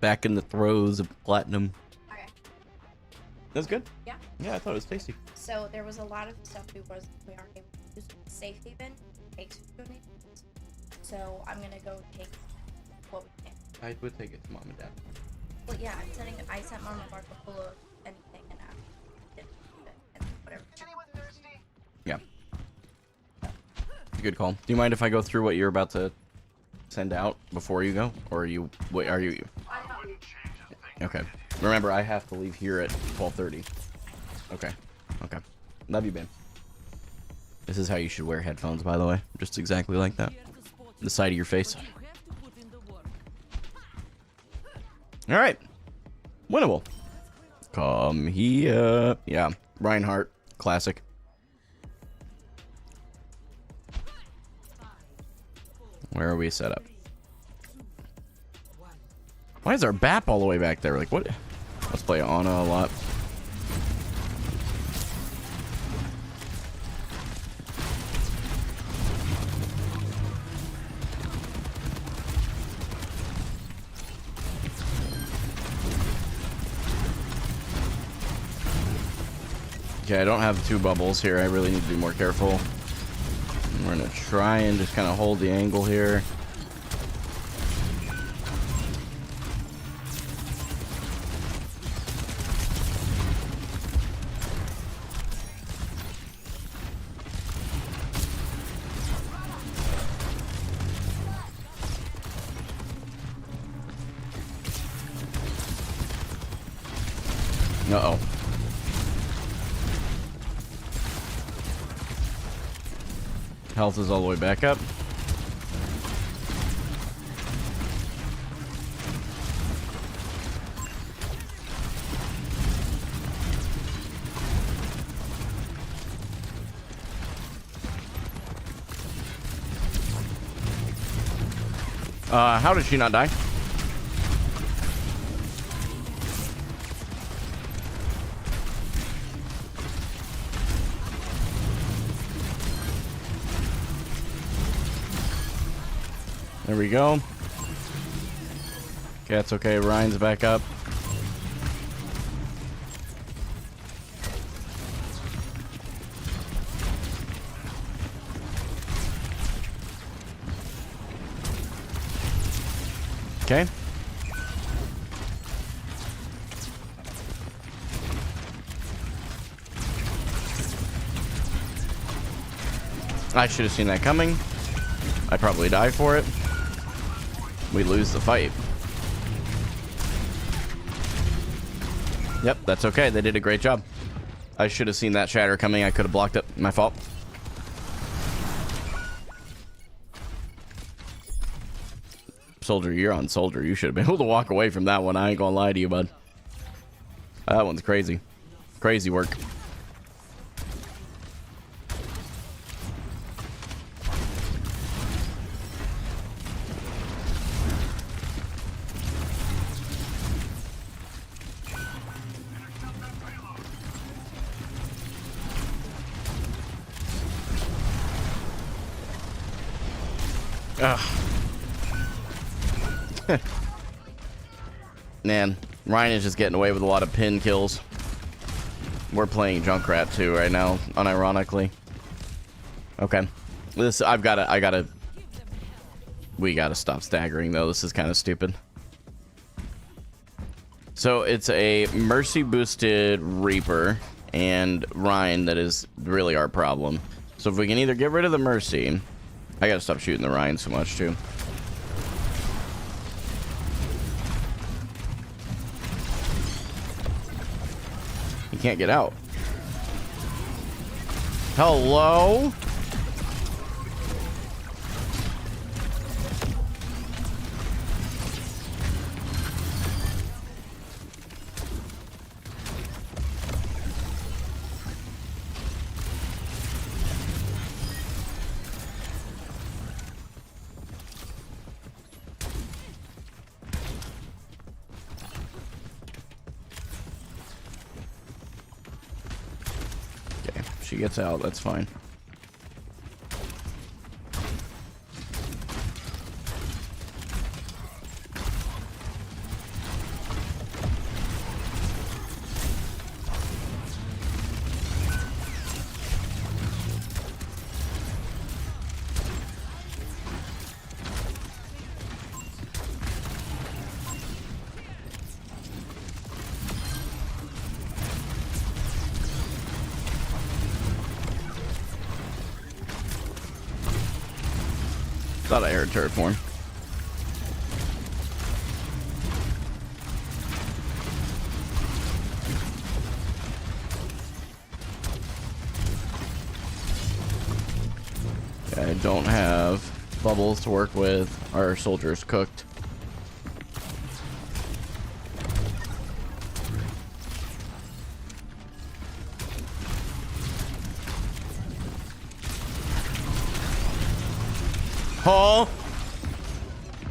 Back in the throes of platinum. Okay. That's good. Yeah. Yeah, I thought it was tasty. So there was a lot of stuff we aren't able to use. Safe Haven takes donations. So I'm gonna go take what we can. I would take it to mom and dad. Well, yeah, I sent Mama Marco full of anything and and whatever. Yeah. Good call. Do you mind if I go through what you're about to send out before you go? Or are you... Wait, are you... Okay. Remember, I have to leave here at 12:30. Okay. Okay. Love you, Ben. This is how you should wear headphones, by the way. Just exactly like that. The side of your face. You have to put in the work. Alright. Winnable. Come here. Yeah. Reinhardt. Classic. Where are we set up? Why is our BAP all the way back there? Like, what? Let's play Ana a lot. Okay, I don't have 2 bubbles here. I really need to be more careful. We're gonna try and just kind of hold the angle here. Uh-oh. Health is all the way back up. How did she not die? There we go. Okay, that's okay. Ryan's back up. Okay. I should have seen that coming. I probably die for it. We lose the fight. Yep, that's okay. They did a great job. I should have seen that shatter coming. I could have blocked it. My fault. Soldier, you're on Soldier. You should have been able to walk away from that one. I ain't gonna lie to you, bud. That one's crazy. Crazy work. Man, Ryan is just getting away with a lot of pin kills. We're playing Junkrat too right now, unironically. Okay. We gotta stop staggering though. This is kind of stupid. So it's a Mercy boosted Reaper and Ryan that is really our problem. So if we can either get rid of the Mercy, I gotta stop shooting the Ryan so much too. He can't get out. Hello? She gets out, that's fine. Thought I heard turret form. I don't have bubbles to work with. Our soldiers cooked. Oh!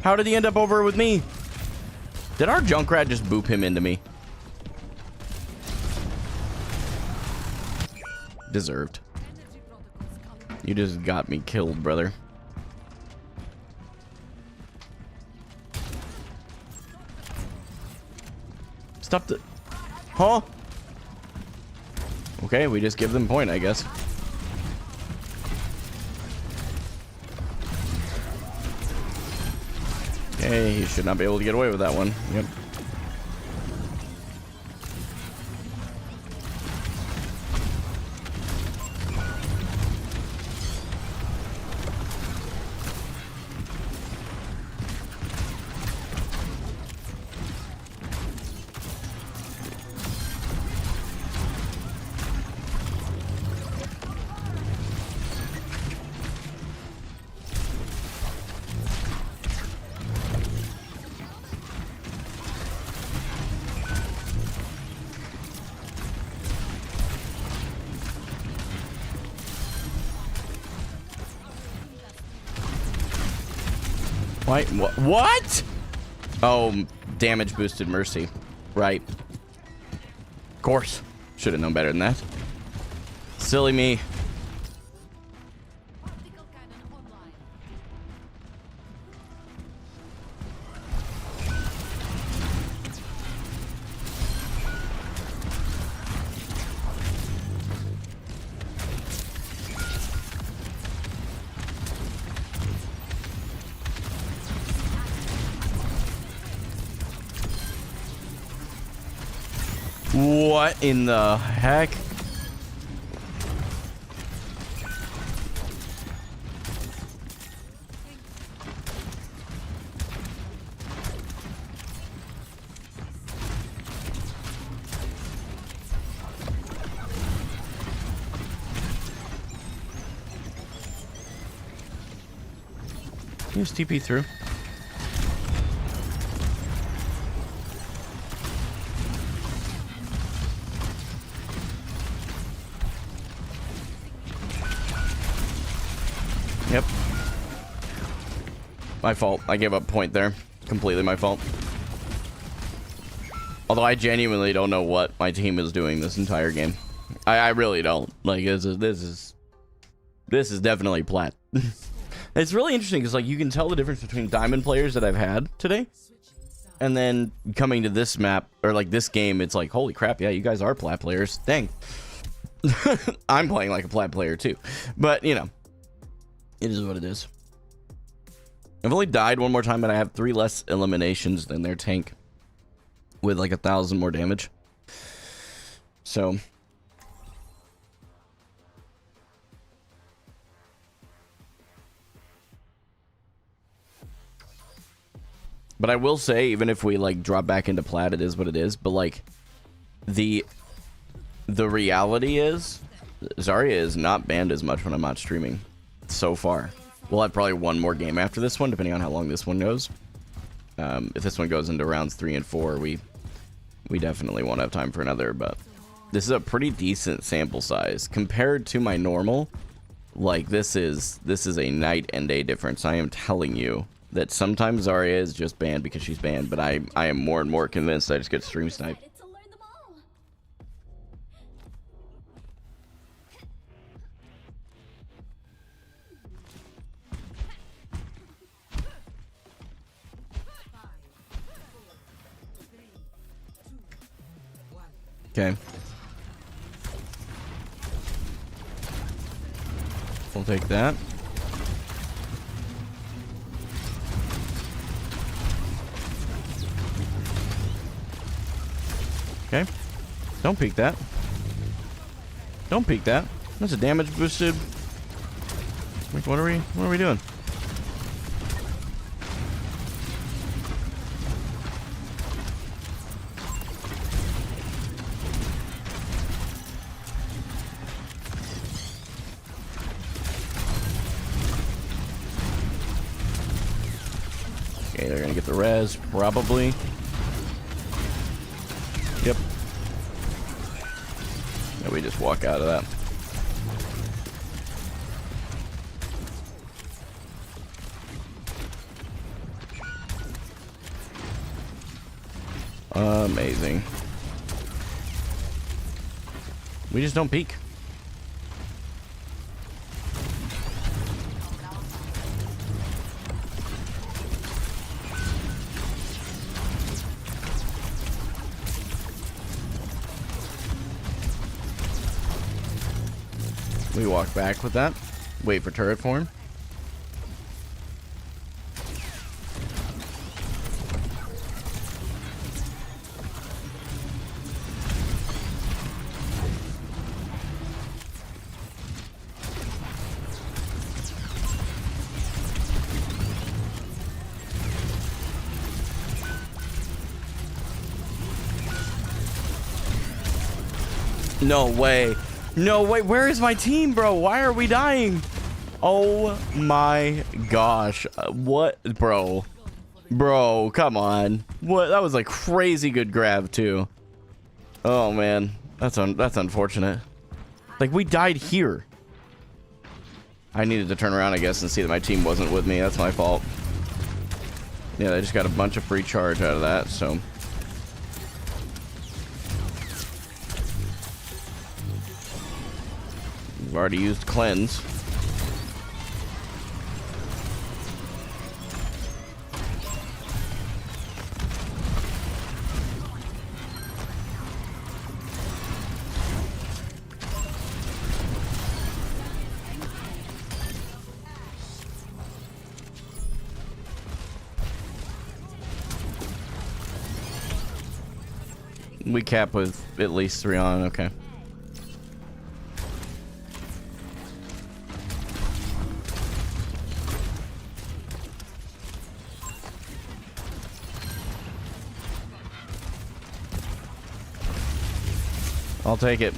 How did he end up over with me? Did our Junkrat just boop him into me? Deserved. You just got me killed, brother. Stop the... Huh? Okay, we just give them point, I guess. Okay, he should not be able to get away with that one. Yep. Why? What? Oh, damage boosted Mercy. Right. Of course. Should have known better than that. Silly me. What in the heck? Can you just TP through? Yep. My fault. I gave up point there. Completely my fault. Although I genuinely don't know what my team is doing this entire game. I really don't. Like, this is definitely plat. It's really interesting because, like, you can tell the difference between diamond players that I've had today and then coming to this map, or like this game, it's like, holy crap, yeah, you guys are plat players. Dang. I'm playing like a plat player too. But, you know, it is what it is. I've only died one more time, but I have 3 less eliminations than their tank with like 1,000 more damage. So... But I will say, even if we like drop back into plat, it is what it is. But like, the reality is, Zarya is not banned as much when I'm not streaming. So far, we'll have probably one more game after this one, depending on how long this one goes. If this one goes into rounds 3 and 4, we definitely won't have time for another. But this is a pretty decent sample size compared to my normal. Like, this is a night and day difference. I am telling you that sometimes Zarya is just banned because she's banned, but I am more and more convinced I just get stream sniped. Okay. We'll take that. Okay. Don't peek that. Don't peek that. That's a damage boosted. Like, what are we doing? Okay, they're gonna get the res, probably. Yep. Yeah, we just walk out of that. Amazing. We just don't peek. We walk back with that. Wait for turret form. No way. No way. Where is my team, bro? Why are we dying? Oh my gosh. What, bro? Bro, come on. What? That was a crazy good grab too. Oh man, that's unfortunate. Like, we died here. I needed to turn around, I guess, and see that my team wasn't with me. That's my fault. Yeah, they just got a bunch of free charge out of that, so. We've already used cleanse. We cap with at least 3 on, okay. I'll take it.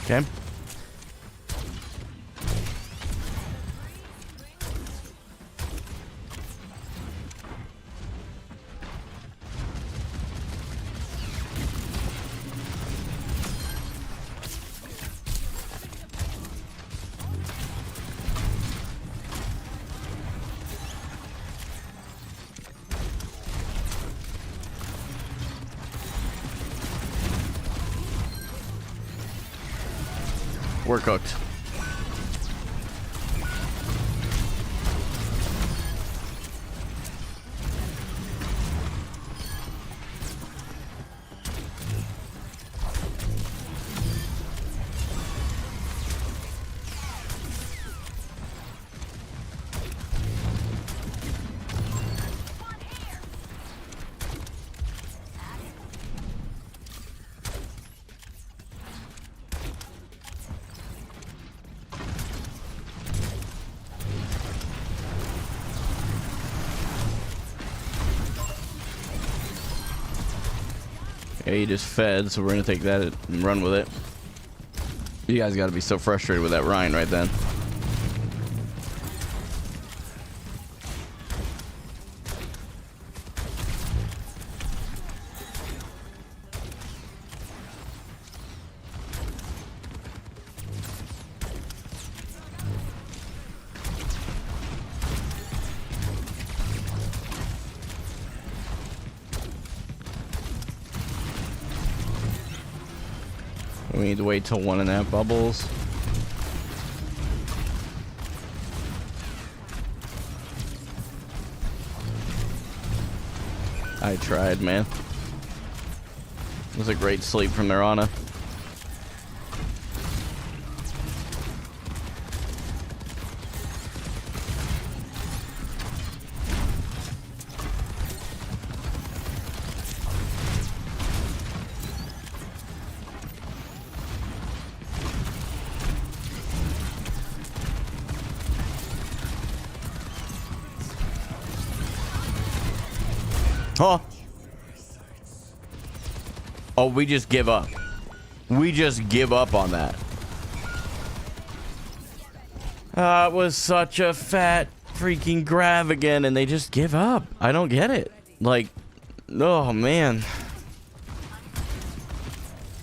Okay. We're cooked. Yeah, he just fed, so we're gonna take that and run with it. You guys gotta be so frustrated with that Rhine right then. We need to wait till 1.5 bubbles. I tried, man. It was a great sleep from their Ana. Huh? Oh, we just give up. We just give up on that. It was such a fat freaking grab again, and they just give up. I don't get it. Like, oh man.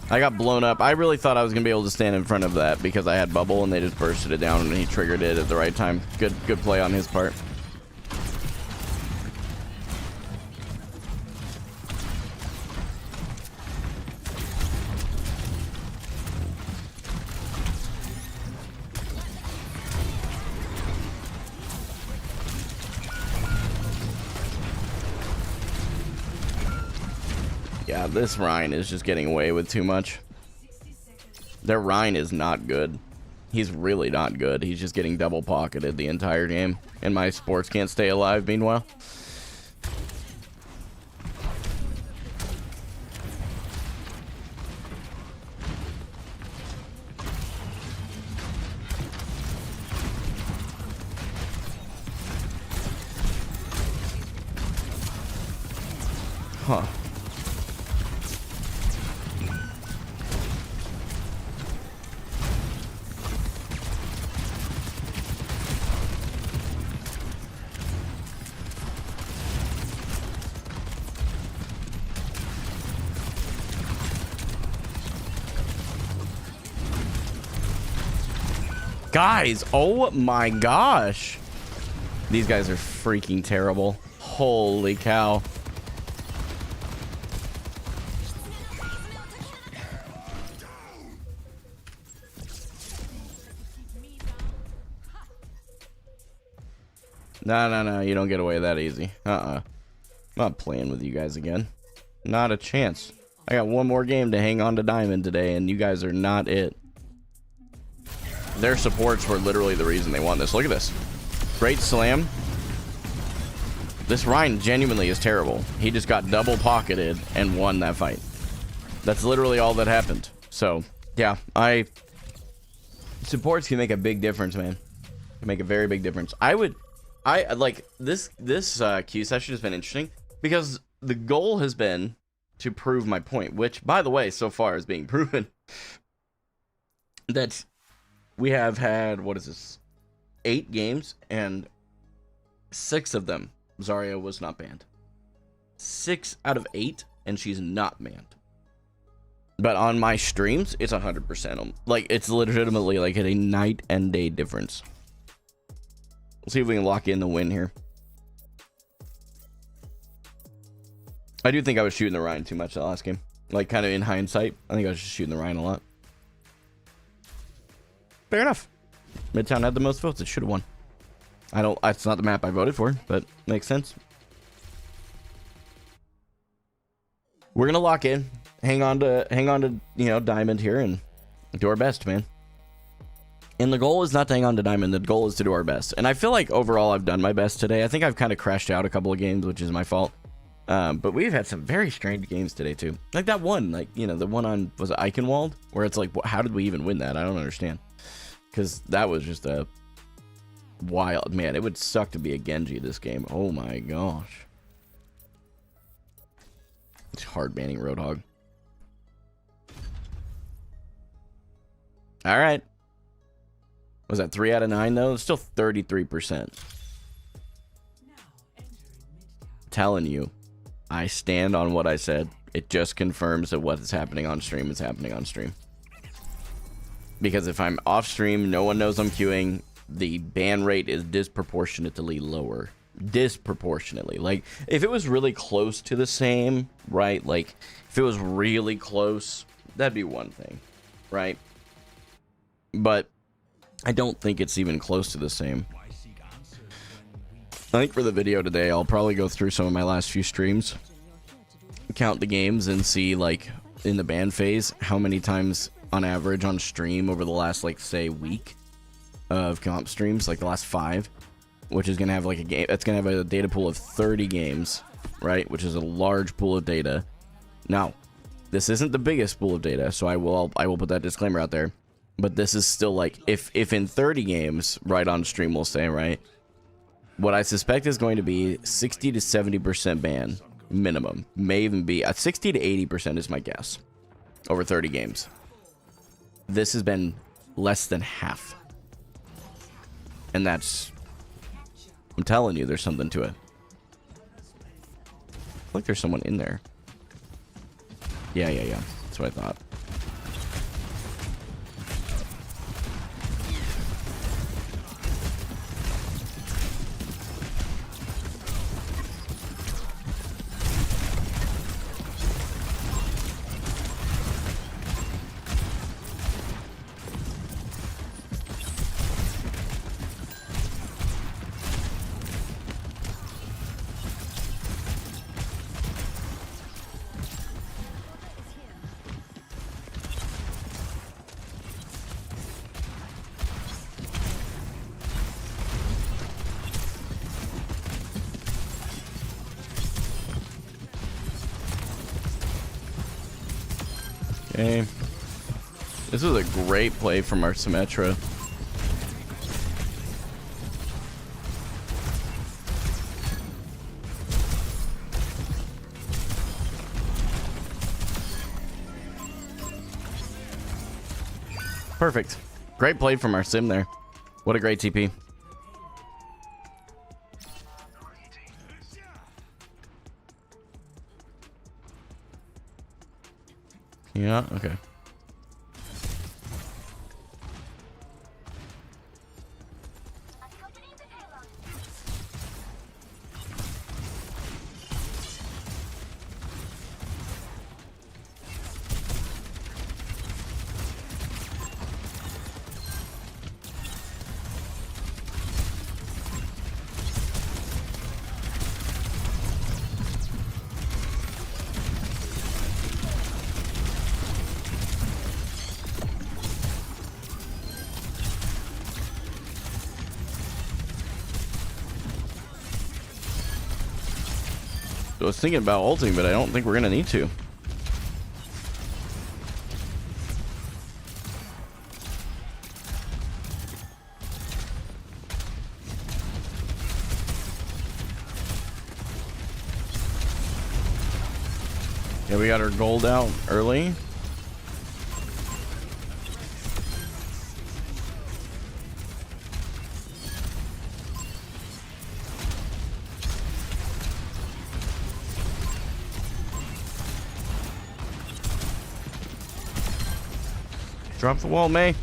I got blown up. I really thought I was gonna be able to stand in front of that because I had bubble, and they just bursted it down, and he triggered it at the right time. Good play on his part. Yeah, this Rein is just getting away with too much. Their Rein is not good. He's really not good. He's just getting double pocketed the entire game. And my sports can't stay alive meanwhile. Huh. Guys, oh my gosh. These guys are freaking terrible. Holy cow. No, you don't get away that easy. I'm not playing with you guys again. Not a chance. I got one more game to hang on to Diamond today, and you guys are not it. Their supports were literally the reason they won this. Look at this. Great slam. This Rein genuinely is terrible. He just got double pocketed and won that fight. That's literally all that happened. So, yeah, supports can make a big difference, man. Can make a very big difference. I like this Q session has been interesting because the goal has been to prove my point, which, by the way, so far is being proven. That we have had, what is this, 8 games, and 6 of them, Zarya was not banned. 6 out of 8, and she's not banned. But on my streams, it's 100%. Like, it's legitimately like a night and day difference. We'll see if we can lock in the win here. I do think I was shooting the Rein too much the last game. Like, kind of in hindsight, I think I was just shooting the Rein a lot. Fair enough. Midtown had the most votes. It should have won. It's not the map I voted for, but makes sense. We're gonna lock in. Hang on to Diamond here and do our best, man. And the goal is not to hang on to Diamond. The goal is to do our best. And I feel like overall I've done my best today. I think I've kind of crashed out a couple of games, which is my fault. But we've had some very strange games today too. Like that one, the one on, was it Eichenwald? Where it's like, how did we even win that? I don't understand. Because that was just a wild, man, it would suck to be a Genji this game. Oh my gosh. It's hard banning Roadhog. Alright. Was that 3 out of 9 though? It's still 33%. Telling you, I stand on what I said. It just confirms that what is happening on stream is happening on stream. Because if I'm off stream, no one knows I'm queuing, the ban rate is disproportionately lower. Disproportionately. Like, if it was really close to the same, right? Like, if it was really close, that'd be one thing, right? But I don't think it's even close to the same. I think for the video today, I'll probably go through some of my last few streams count the games and see, like, in the ban phase, how many times on average on stream over the last, like, say, week of comp streams, like the last 5, which is gonna have like a game. That's gonna have a data pool of 30 games, right? Which is a large pool of data. Now, this isn't the biggest pool of data, so I will put that disclaimer out there. But this is still like, if in 30 games, right on stream, we'll say, right, what I suspect is going to be 60 to 70% ban minimum. May even be at 60 to 80% is my guess over 30 games. This has been less than half, and that's, I'm telling you, there's something to it. I feel like there's someone in there. Yeah. That's what I thought. Okay. This is a great play from our Symmetra. Perfect. Great play from our Sim there. What a great TP. Yeah, okay. I was thinking about ulting, but I don't think we're gonna need to. Yeah, we got our gold out early. Drop the wall, May.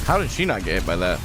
How did she not get hit by that?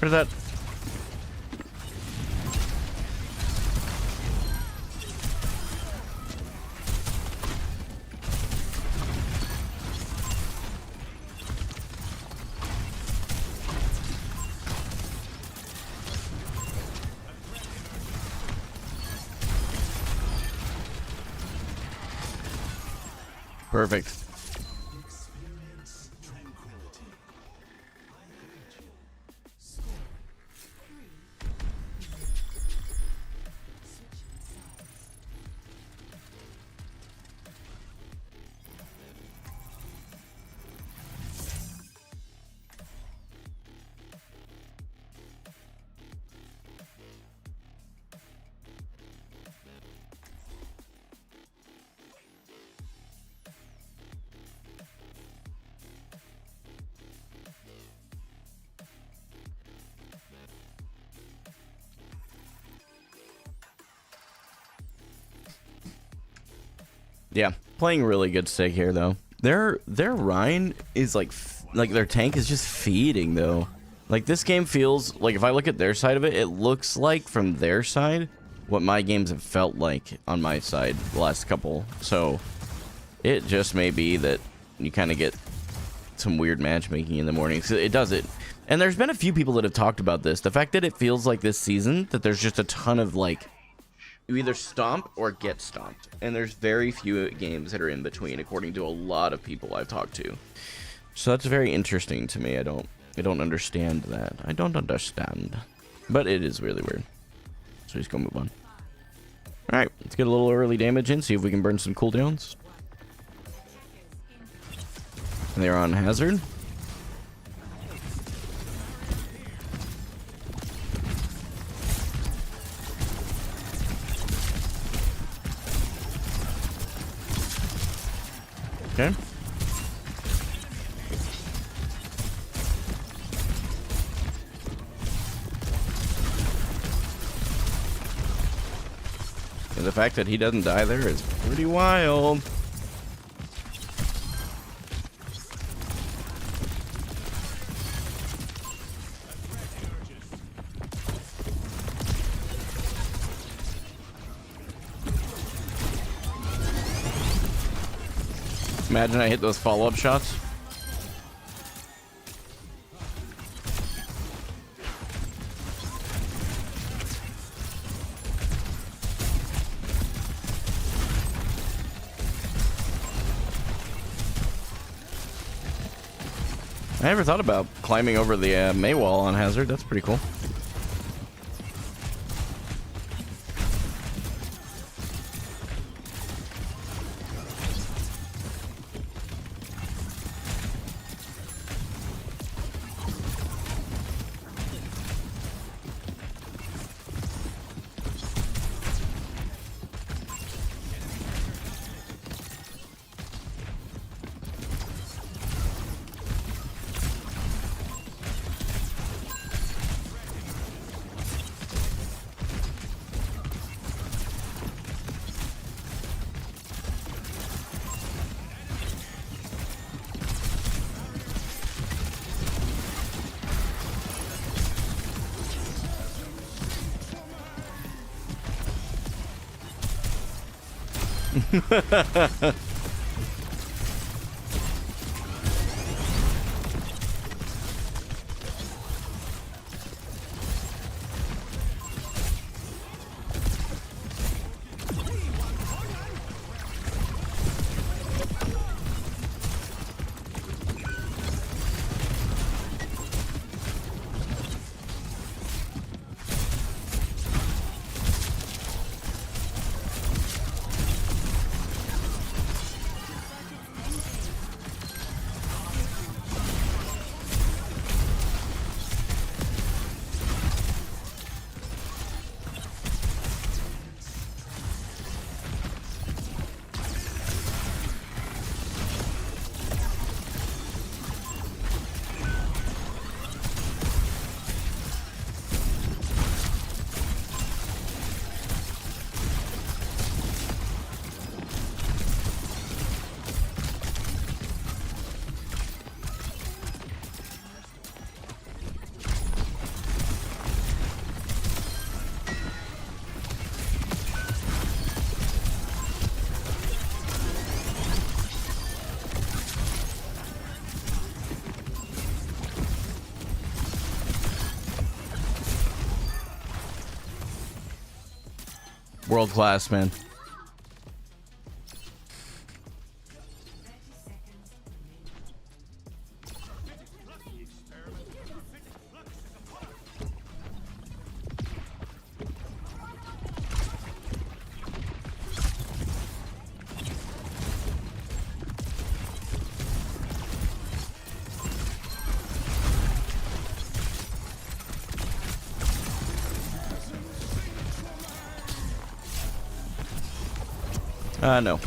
Where's that? Perfect. Experience tranquility. Yeah, playing really good stake here though. Their Rhine is like their tank is just feeding though. Like this game feels like if I look at their side of it, it looks like from their side what my games have felt like on my side the last couple. So it just may be that you kind of get some weird matchmaking in the morning. So it does it. And there's been a few people that have talked about this. The fact that it feels like this season that there's just a ton of like you either stomp or get stomped, and there's very few games that are in between, according to a lot of people I've talked to. So that's very interesting to me. I don't understand that. I don't understand, but it is really weird. So just go move on. All right, let's get a little early damage in, see if we can burn some cooldowns. They're on Hazard. Okay. And the fact that he doesn't die there is pretty wild. Imagine I hit those follow-up shots. I never thought about climbing over the May wall on Hazard. That's pretty cool. World class, man. No.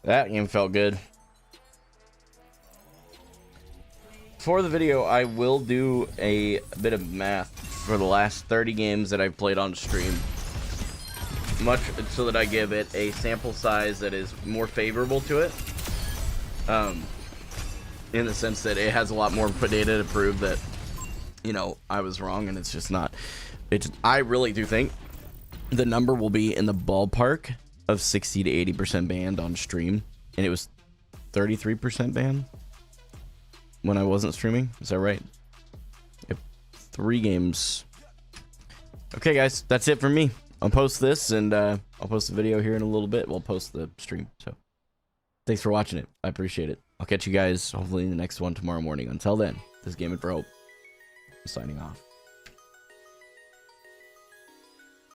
That game felt good. For the video, I will do a bit of math for the last 30 games that I've played on stream. Much so that I give it a sample size that is more favorable to it. In the sense that it has a lot more data to prove that, you know, I was wrong, and it's just not. I really do think the number will be in the ballpark of 60 to 80% banned on stream, and it was 33% banned when I wasn't streaming. Is that right? Yep. 3 games. Okay, guys, that's it for me. I'll post this, and I'll post the video here in a little bit. We'll post the stream. So thanks for watching it. I appreciate it. I'll catch you guys hopefully in the next one tomorrow morning. Until then, this is Gaming for Hope. I'm signing off.